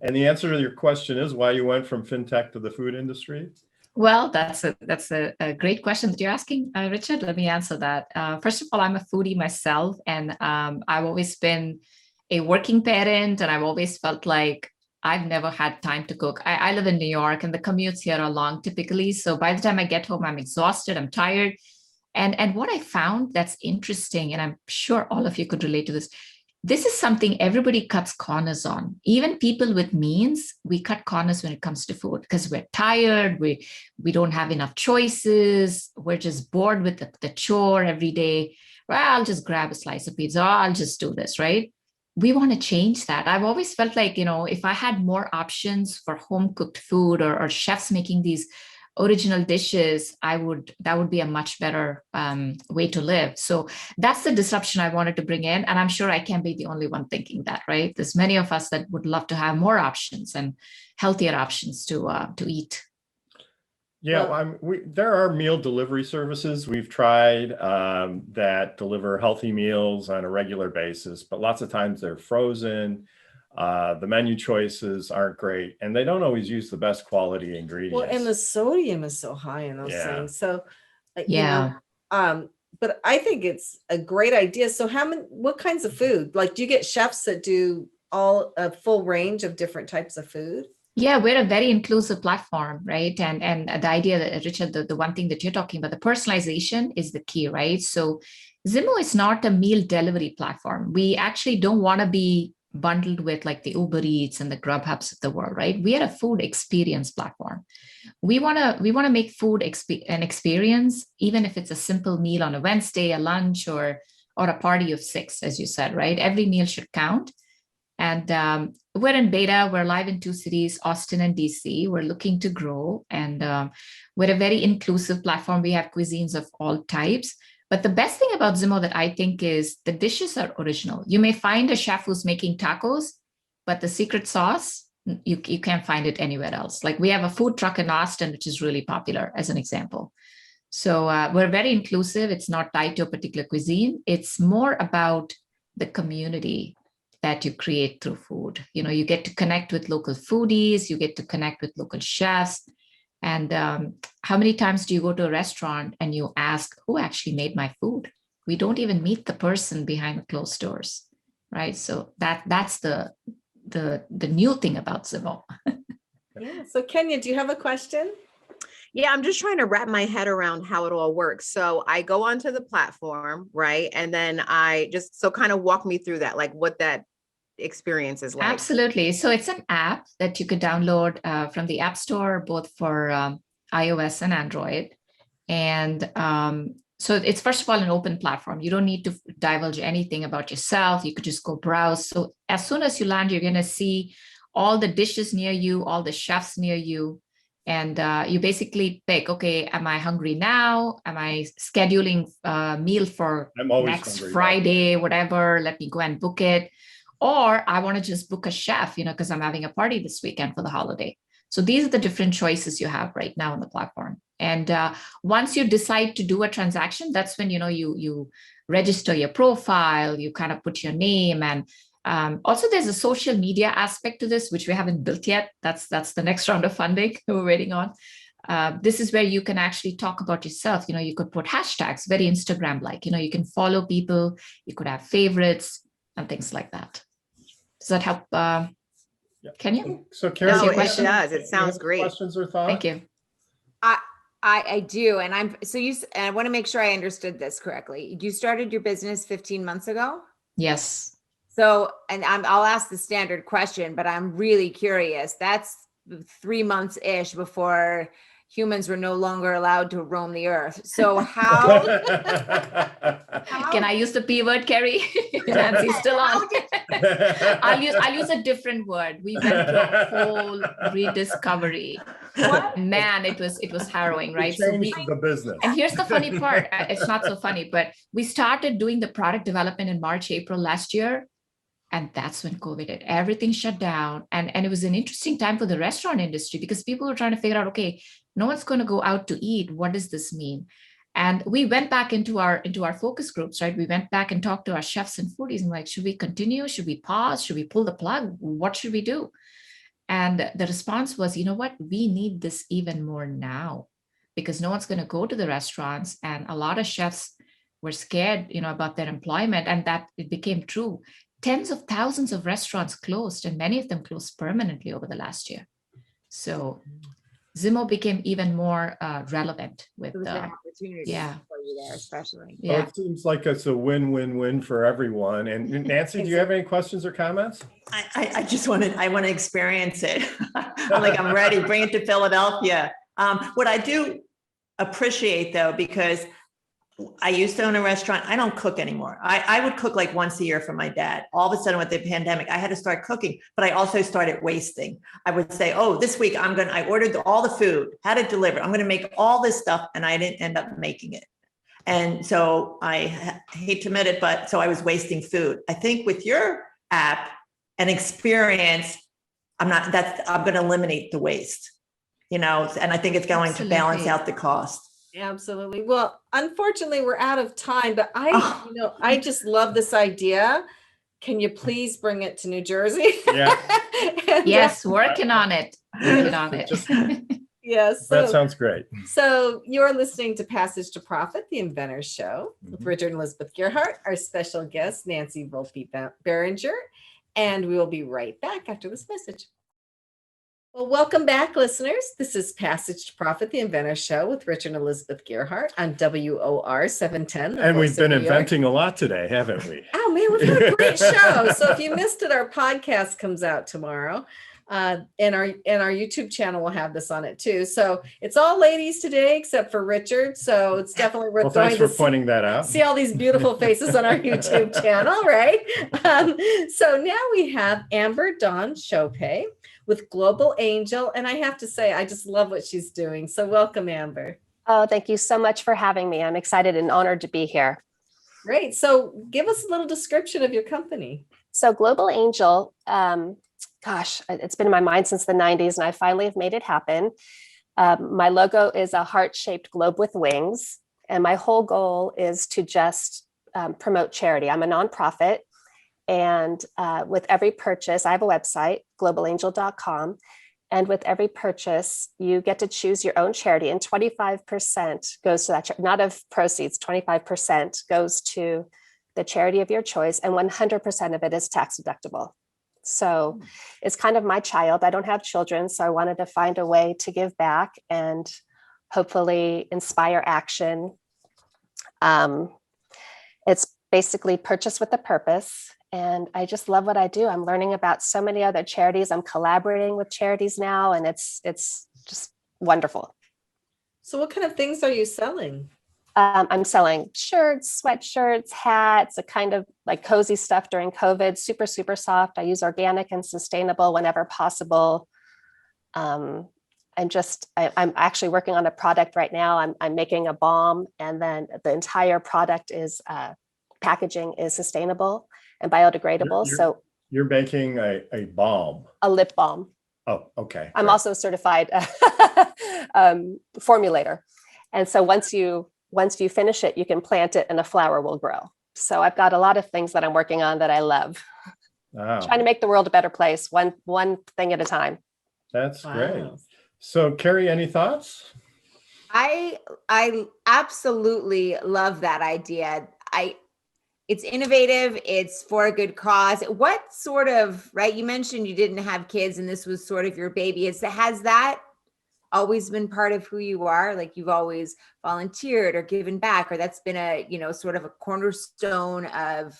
and the answer to your question is why you went from fintech to the food industry? Well, that's a great question that you're asking, Richard. Let me answer that. First of all, I'm a foodie myself, and I've always been a working parent, and I've always felt like I've never had time to cook. I live in New York, and the commutes here are long typically. So by the time I get home, I'm exhausted, I'm tired. And what I found that's interesting, and I'm sure all of you could relate to this is something everybody cuts corners on. Even people with means, we cut corners when it comes to food because we're tired, we don't have enough choices, we're just bored with the chore every day. Well, I'll just grab a slice of pizza, or I'll just do this, right? We want to change that. I've always felt like, if I had more options for home cooked food or chefs making these original dishes, that would be a much better way to live. So that's the disruption I wanted to bring in. And I'm sure I can't be the only one thinking that, right? There's many of us that would love to have more options and healthier options to eat. Yeah, there are meal delivery services we've tried that deliver healthy meals on a regular basis, but lots of times they're frozen. The menu choices aren't great, and they don't always use the best quality ingredients. Well, and the sodium is so high in those things. So, Yeah. But I think it's a great idea. So what kinds of food? Like, do you get chefs that do a full range of different types of food? Yeah, we're a very inclusive platform, right? And the idea that, Richard, the one thing that you're talking about, the personalization is the key, right? So Zymmo is not a meal delivery platform. We actually don't want to be bundled with like the Uber Eats and the Grubhubs of the world, right? We are a food experience platform. We want to make food an experience, even if it's a simple meal on a Wednesday, a lunch, or a party of 6, as you said, right? Every meal should count. And we're in beta. We're live in 2 cities, Austin and DC. We're looking to grow, and we're a very inclusive platform. We have cuisines of all types. But the best thing about Zymmo that I think is the dishes are original. You may find a chef who's making tacos, but the secret sauce, you can't find it anywhere else. Like we have a food truck in Austin, which is really popular as an example. So we're very inclusive. It's not tied to a particular cuisine. It's more about the community that you create through food. You get to connect with local foodies, you get to connect with local chefs. And how many times do you go to a restaurant and you ask, who actually made my food? We don't even meet the person behind the closed doors, right? So that's the new thing about Zymmo. Yeah. So Kenya, do you have a question? Yeah, I'm just trying to wrap my head around how it all works. So I go onto the platform, right? And then so kind of walk me through that, like what that experience is like. Absolutely. So it's an app that you could download from the App Store, both for iOS and Android. And so it's, first of all, an open platform. You don't need to divulge anything about yourself. You could just go browse. So as soon as you land, you're going to see all the dishes near you, all the chefs near you. And you basically pick, okay, am I hungry now? Am I scheduling a meal for next Friday, whatever? Let me go and book it. Or I want to just book a chef, because I'm having a party this weekend for the holiday. So these are the different choices you have right now on the platform. And once you decide to do a transaction, that's when, you register your profile, you kind of put your name. And also there's a social media aspect to this, which we haven't built yet. That's the next round of funding we're waiting on. This is where you can actually talk about yourself. You could put hashtags, very Instagram-like, you can follow people, you could have favorites and things like that. Does that help, Kenya? So Karen, no, it does. It sounds great. Questions or thoughts? Thank you. I do. And I want to make sure I understood this correctly. You started your business 15 months ago? Yes. So, and I'll ask the standard question, but I'm really curious. That's 3 months-ish before humans were no longer allowed to roam the earth. So how can I use the P word, Kerry? Nancy's still on. I'll use a different word. We went through a whole rediscovery. What? Man, it was harrowing, right? The business. And here's the funny part. It's not so funny, but we started doing the product development in March, April last year. And that's when COVID hit. Everything shut down. And it was an interesting time for the restaurant industry because people were trying to figure out, okay, no one's going to go out to eat. What does this mean? And we went back into our focus groups, right? We went back and talked to our chefs and foodies and like, should we continue? Should we pause? Should we pull the plug? What should we do? And the response was, you know what? We need this even more now because no one's going to go to the restaurants. And a lot of chefs were scared, about their employment, and that it became true. Tens of thousands of restaurants closed, and many of them closed permanently over the last year. So Zymmo became even more relevant with It was an opportunity for you there, especially. Well, it seems like it's a win-win-win for everyone. And Nancy, do you have any questions or comments? I want to experience it. I'm ready. Bring it to Philadelphia. What I do appreciate though, because I used to own a restaurant. I don't cook anymore. I would cook like once a year for my dad. All of a sudden with the pandemic, I had to start cooking, but I also started wasting. I would say, oh, this week I ordered all the food, had it delivered. I'm going to make all this stuff. And I didn't end up making it. And so I hate to admit it, but so I was wasting food. I think with your app and experience, I'm going to eliminate the waste, and I think it's going to balance out the cost. Absolutely. Well, unfortunately, we're out of time, but I just love this idea. Can you please bring it to New Jersey? Yeah. Yes, working on it. Yes. That sounds great. So you're listening to Passage to Profit, the Inventor Show with Richard and Elizabeth Gearhart, our special guest, Nancy Volpe Beringer, and we will be right back after this message. Well, welcome back, listeners. This is Passage to Profit, the Inventor Show with Richard and Elizabeth Gearhart on WOR 710. And we've been inventing a lot today, haven't we? Oh, man, we've had a great show. So if you missed it, our podcast comes out tomorrow. And our YouTube channel will have this on it too. So it's all ladies today, except for Richard. So it's definitely worth going thanks for pointing that out. See all these beautiful faces on our YouTube channel, right? So now we have Amber Dawn Shopay with Global Angel. And I have to say, I just love what she's doing. So welcome, Amber. Oh, thank you so much for having me. I'm excited and honored to be here. Great. So give us a little description of your company. So Global Angel, it's been in my mind since the 90s, and I finally have made it happen. My logo is a heart-shaped globe with wings, and my whole goal is to just promote charity. I'm a nonprofit, and with every purchase, I have a website, globalangel.com, and with every purchase, you get to choose your own charity, and 25% goes to that, not of proceeds, 25% goes to the charity of your choice, and 100% of it is tax deductible. So it's kind of my child. I don't have children, so I wanted to find a way to give back and hopefully inspire action. It's basically purchase with a purpose. And I just love what I do. I'm learning about so many other charities. I'm collaborating with charities now, and it's just wonderful. So what kind of things are you selling? I'm selling shirts, sweatshirts, hats, a kind of like cozy stuff during COVID, super, super soft. I use organic and sustainable whenever possible. I'm actually working on a product right now. I'm making a balm, and then the entire product is packaging is sustainable and biodegradable. So you're making a balm, a lip balm. Oh, okay. I'm also a certified formulator. And so once you finish it, you can plant it and a flower will grow. So I've got a lot of things that I'm working on that I love. Wow. Trying to make the world a better place, one thing at a time. That's great. So KERRY, any thoughts? I absolutely love that idea. It's innovative. It's for a good cause. What sort of, right? You mentioned you didn't have kids and this was sort of your baby. Has that always been part of who you are? Like you've always volunteered or given back, or that's been a, sort of a cornerstone of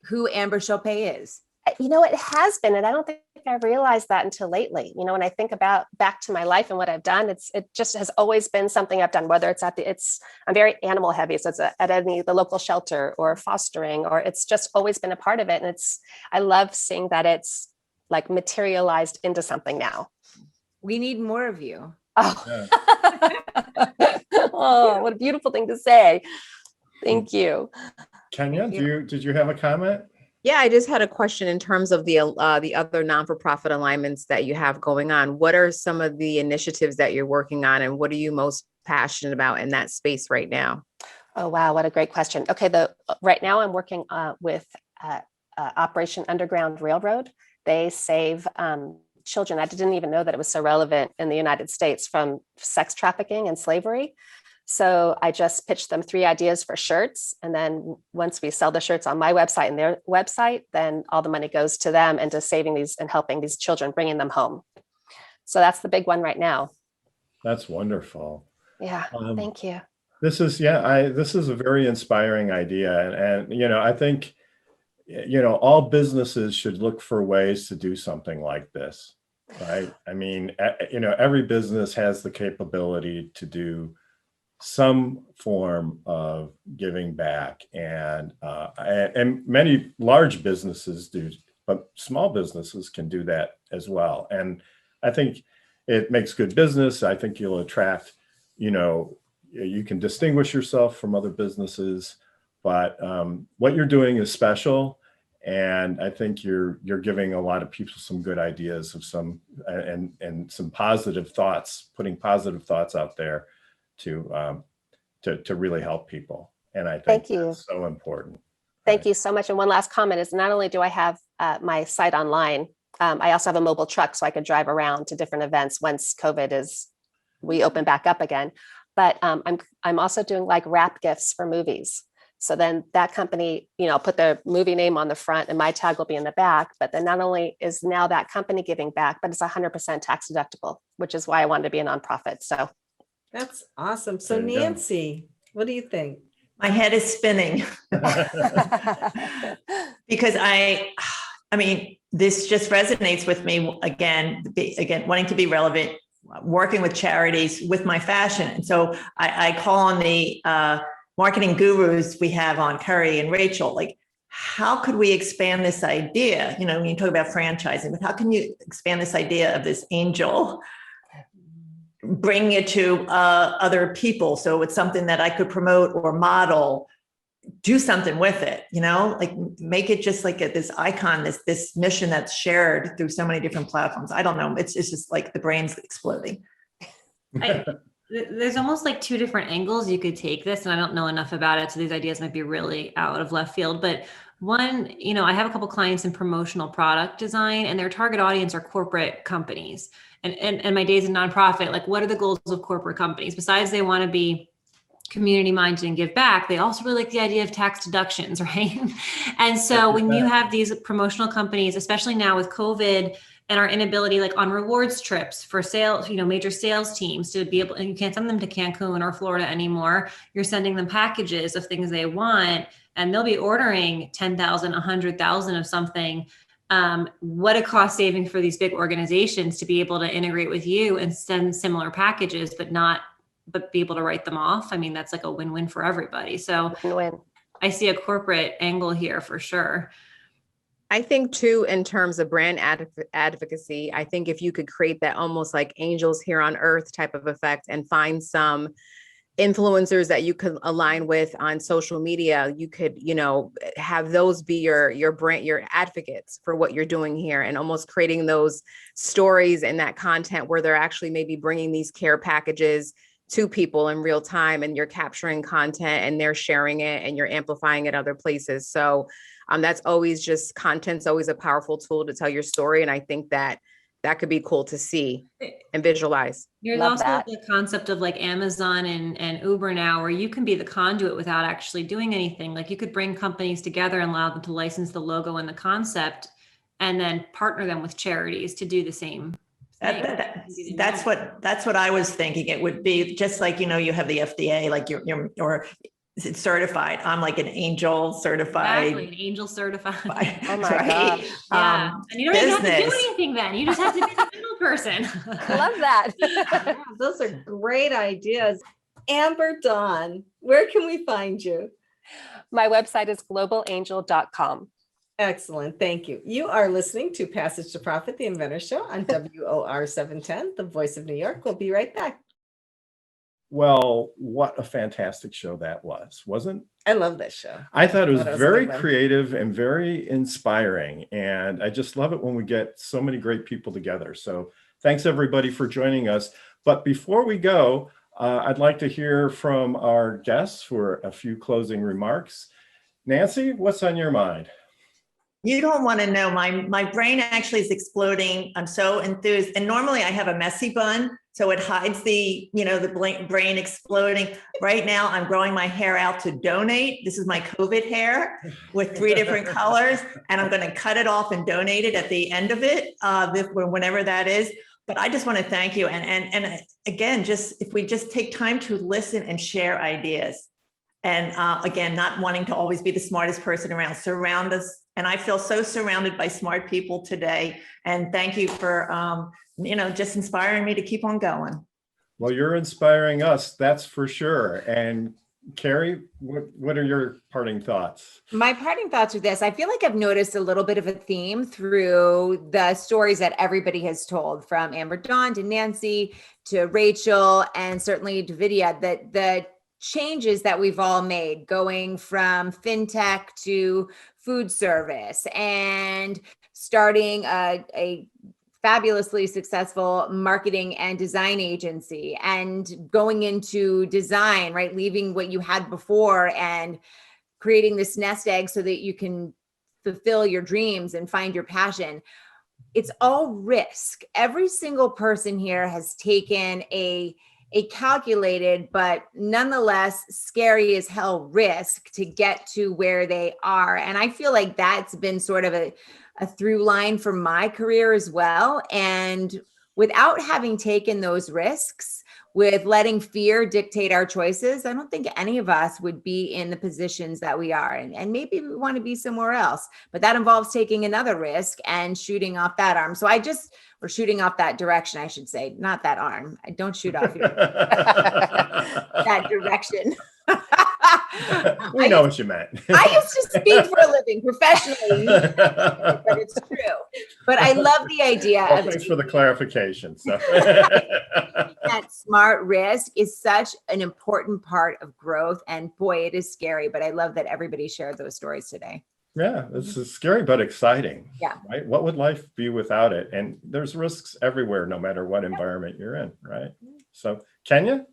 who Amber Shopay is? It has been, and I don't think I realized that until lately. When I think about back to my life and what I've done, it just has always been something I've done, whether it's I'm very animal heavy. So it's at the local shelter or fostering, or it's just always been a part of it. And I love seeing that it's like materialized into something now. We need more of you. Oh, Yeah. Oh, what a beautiful thing to say. Thank you. Kenya, did you have a comment? Yeah, I just had a question in terms of the other non-for-profit alignments that you have going on. What are some of the initiatives that you're working on, and what are you most passionate about in that space right now? Oh, wow. What a great question. Okay. Right now I'm working with Operation Underground Railroad. They save children. I didn't even know that it was so relevant in the United States from sex trafficking and slavery. So I just pitched them 3 ideas for shirts. And then once we sell the shirts on my website and their website, then all the money goes to them and to saving these and helping these children, bringing them home. So that's the big one right now. That's wonderful. Yeah. Thank you. This is a very inspiring idea. And I think, all businesses should look for ways to do something like this, right? I mean, every business has the capability to do some form of giving back, and many large businesses do, but small businesses can do that as well. And I think it makes good business. I think you'll attract, you can distinguish yourself from other businesses, but what you're doing is special. And I think you're giving a lot of people some good ideas of some some positive thoughts, putting positive thoughts out there to really help people. And I think Thank you. That's so important. Thank you so much. And one last comment is not only do I have my site online, I also have a mobile truck so I could drive around to different events once we open back up again. But I'm also doing like wrap gifts for movies. So then that company, put their movie name on the front and my tag will be in the back. But then not only is now that company giving back, but it's 100% tax deductible, which is why I wanted to be a nonprofit. So That's awesome. So There you go. Nancy, what do you think? My head is spinning because I mean, this just resonates with me again, wanting to be relevant, working with charities with my fashion. And so I call on the marketing gurus we have on KERRY and Rachel, like, how could we expand this idea? When you talk about franchising, but how can you expand this idea of this angel, bring it to other people? So it's something that I could promote or model, do something with it, like make it just like this icon, this mission that's shared through so many different platforms. I don't know. It's just like the brain's exploding. There's almost like 2 different angles you could take this, and I don't know enough about it, so these ideas might be really out of left field. But one, I have a couple clients in promotional product design, and their target audience are corporate companies. And my days in nonprofit, like, what are the goals of corporate companies? Besides, they want to be community minded and give back, they also really like the idea of tax deductions, right? And so when you have these promotional companies, especially now with COVID and our inability, like on rewards trips for sales, major sales teams to be able, and you can't send them to Cancun or Florida anymore. You're sending them packages of things they want, and they'll be ordering 10,000, 100,000 of something. What a cost saving for these big organizations to be able to integrate with you and send similar packages, but be able to write them off. I mean, that's like a win-win for everybody. So Win-win. I see a corporate angle here for sure. I think too, in terms of brand advocacy, I think if you could create that almost like angels here on earth type of effect and find some influencers that you could align with on social media, you could, have those be your brand, your advocates for what you're doing here, and almost creating those stories and that content where they're actually maybe bringing these care packages to people in real time, and you're capturing content and they're sharing it and you're amplifying it other places. So that's always just, content's always a powerful tool to tell your story. And I think that could be cool to see and visualize. There's Love also that. the concept of like Amazon and Uber now, where you can be the conduit without actually doing anything. Like you could bring companies together and allow them to license the logo and the concept, and then partner them with charities to do the same thing. That's what I was thinking. It would be just like, you have the FDA, like or is it certified? I'm like an angel certified. Exactly, an angel certified. Oh my right? gosh. Yeah. And you don't even have to do business. anything then. You just have to be the middle person. I love that. Yeah, those are great ideas. Amber Dawn, where can we find you? My website is globalangel.com. Excellent. Thank you. You are listening to Passage to Profit, the Inventor Show on WOR 710, the voice of New York. We'll be right back. Well, what a fantastic show that was, wasn't? I love that show. I thought it was Thought it was a very good one. creative and very inspiring. And I just love it when we get so many great people together. So thanks everybody for joining us. But before we go, I'd like to hear from our guests for a few closing remarks. Nancy, what's on your mind? You don't want to know. My brain actually is exploding. I'm so enthused. And normally I have a messy bun, so it hides the brain exploding. Right now I'm growing my hair out to donate. This is my COVID hair with 3 different colors, and I'm going to cut it off and donate it at the end of it, whenever that is. But I just want to thank you. And again, just if we just take time to listen and share ideas. And again, not wanting to always be the smartest person around, surround us. And I feel so surrounded by smart people today. And thank you for, just inspiring me to keep on going. Well, you're inspiring us, that's for sure. And KERRY, what are your parting thoughts? My parting thoughts are this. I feel like I've noticed a little bit of a theme through the stories that everybody has told, from Amber Dawn to Nancy to Rachel and certainly to Vidhya, that the changes that we've all made, going from fintech to food service and starting a fabulously successful marketing and design agency and going into design, right? Leaving what you had before and creating this nest egg so that you can fulfill your dreams and find your passion. It's all risk. Every single person here has taken a calculated, but nonetheless scary as hell risk to get to where they are. And I feel like that's been sort of a through line for my career as well. And without having taken those risks, with letting fear dictate our choices, I don't think any of us would be in the positions that we are. And maybe we want to be somewhere else, but that involves taking another risk and shooting off that arm. So or shooting off that direction, I should say, not that arm. I don't shoot off that direction. We know what you meant. I used to speak for a living professionally, but it's true. But I love the idea Well, of thanks for the clarification. So. that smart risk is such an important part of growth. And boy, it is scary, but I love that everybody shared those stories today. Yeah, this is scary, but exciting. Yeah. Right. What would life be without it? And there's risks everywhere, no matter what environment you're in. Right. So, Kenya?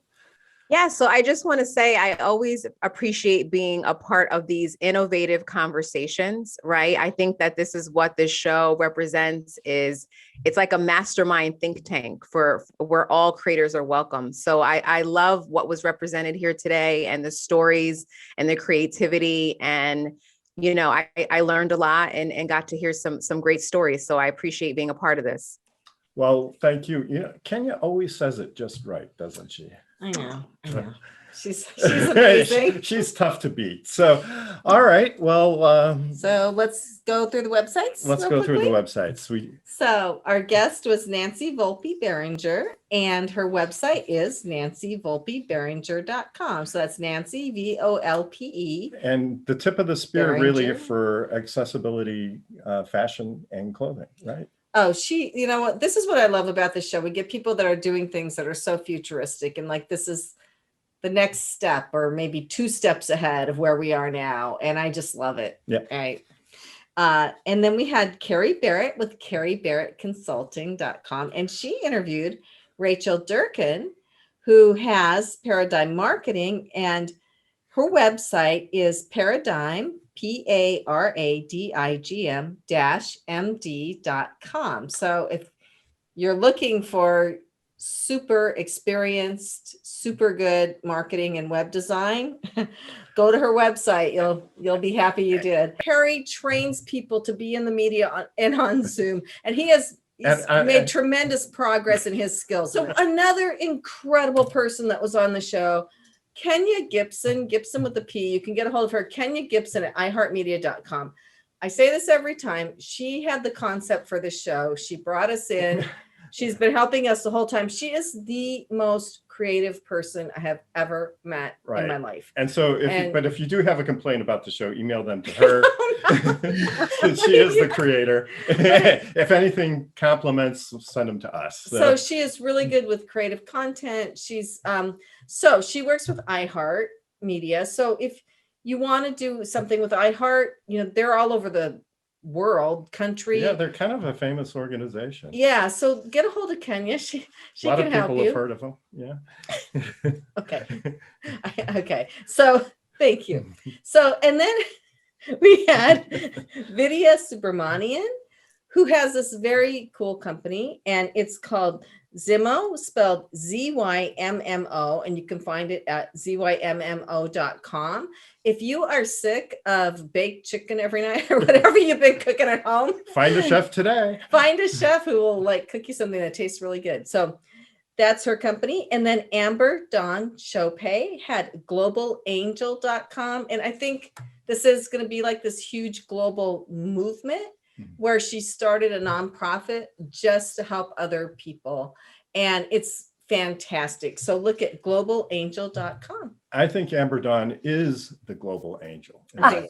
Yeah, so I just want to say I always appreciate being a part of these innovative conversations, right? I think that this is what this show represents. It's like a mastermind think tank where all creators are welcome. So I love what was represented here today and the stories and the creativity. And, I learned a lot and got to hear some great stories. So I appreciate being a part of this. Well, thank you. Kenya always says it just right, doesn't she? I know. She's amazing. She's tough to beat. So, all right. Well, so let's go through the websites. Let's go through the websites. So our guest was Nancy Volpe Beringer, and her website is nancyvolpeberinger.com. So that's Nancy Volpe. And the tip of the spear Beringer. really for accessibility, fashion and clothing, right? Oh, you know what? This is what I love about this show. We get people that are doing things that are so futuristic, and like this is the next step, or maybe 2 steps ahead of where we are now. And I just love it. Yeah. Right. And then we had KERRY Barrett with KERRYBarrettConsulting.com, and she interviewed Rachel Durkan, who has Paradigm Marketing, and her website is Paradigm, PARADIGM-MD.com. So if you're looking for super experienced, super good marketing and web design, go to her website. You'll be happy you did. KERRY trains people to be in the media and on Zoom, and he's made tremendous progress in his skills. So another incredible person that was on the show, Kenya Gibson with a P. You can get a hold of her, Kenya Gibson at iHeartMedia.com. I say this every time. She had the concept for the show. She brought us in. She's been helping us the whole time. She is the most creative person I have ever met in my life. And so, if you do have a complaint about the show, email them to her. She is the creator. If anything, compliments, send them to us. So she is really good with creative content. She's so she works with iHeart Media. So if you want to do something with iHeart, they're all over the world, country. Yeah, they're kind of a famous organization. Yeah, so get a hold of Kenya. She a lot can of help people you. have heard of them. Yeah. Okay. Okay. So thank you. So and then we had Vidhya Subramanian, who has this very cool company, and it's called Zymmo, spelled Zymmo, and you can find it at zymmo.com. If you are sick of baked chicken every night or whatever you've been cooking at home, find a chef today. Find a chef who will cook you something that tastes really good. So that's her company. And then Amber Dawn Shopay had globalangel.com. And I think this is going to be like this huge global movement where she started a nonprofit just to help other people. And it's fantastic. So look at globalangel.com. I think Amber Dawn is the global angel. Oh,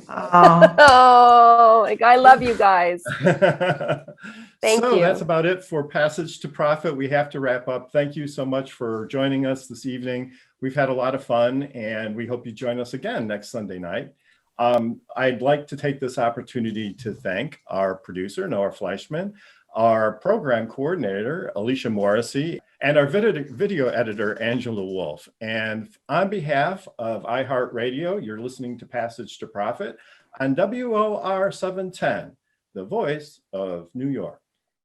I love you guys. Thank you. That's about it for Passage to Profit. We have to wrap up. Thank you so much for joining us this evening. We've had a lot of fun, and we hope you join us again next Sunday night. I'd like to take this opportunity to thank our producer, Noah Fleischman, our program coordinator, Alicia Morrissey, and our video editor, Angela Wolf. And on behalf of iHeartRadio, you're listening to Passage to Profit on WOR 710, the voice of New York.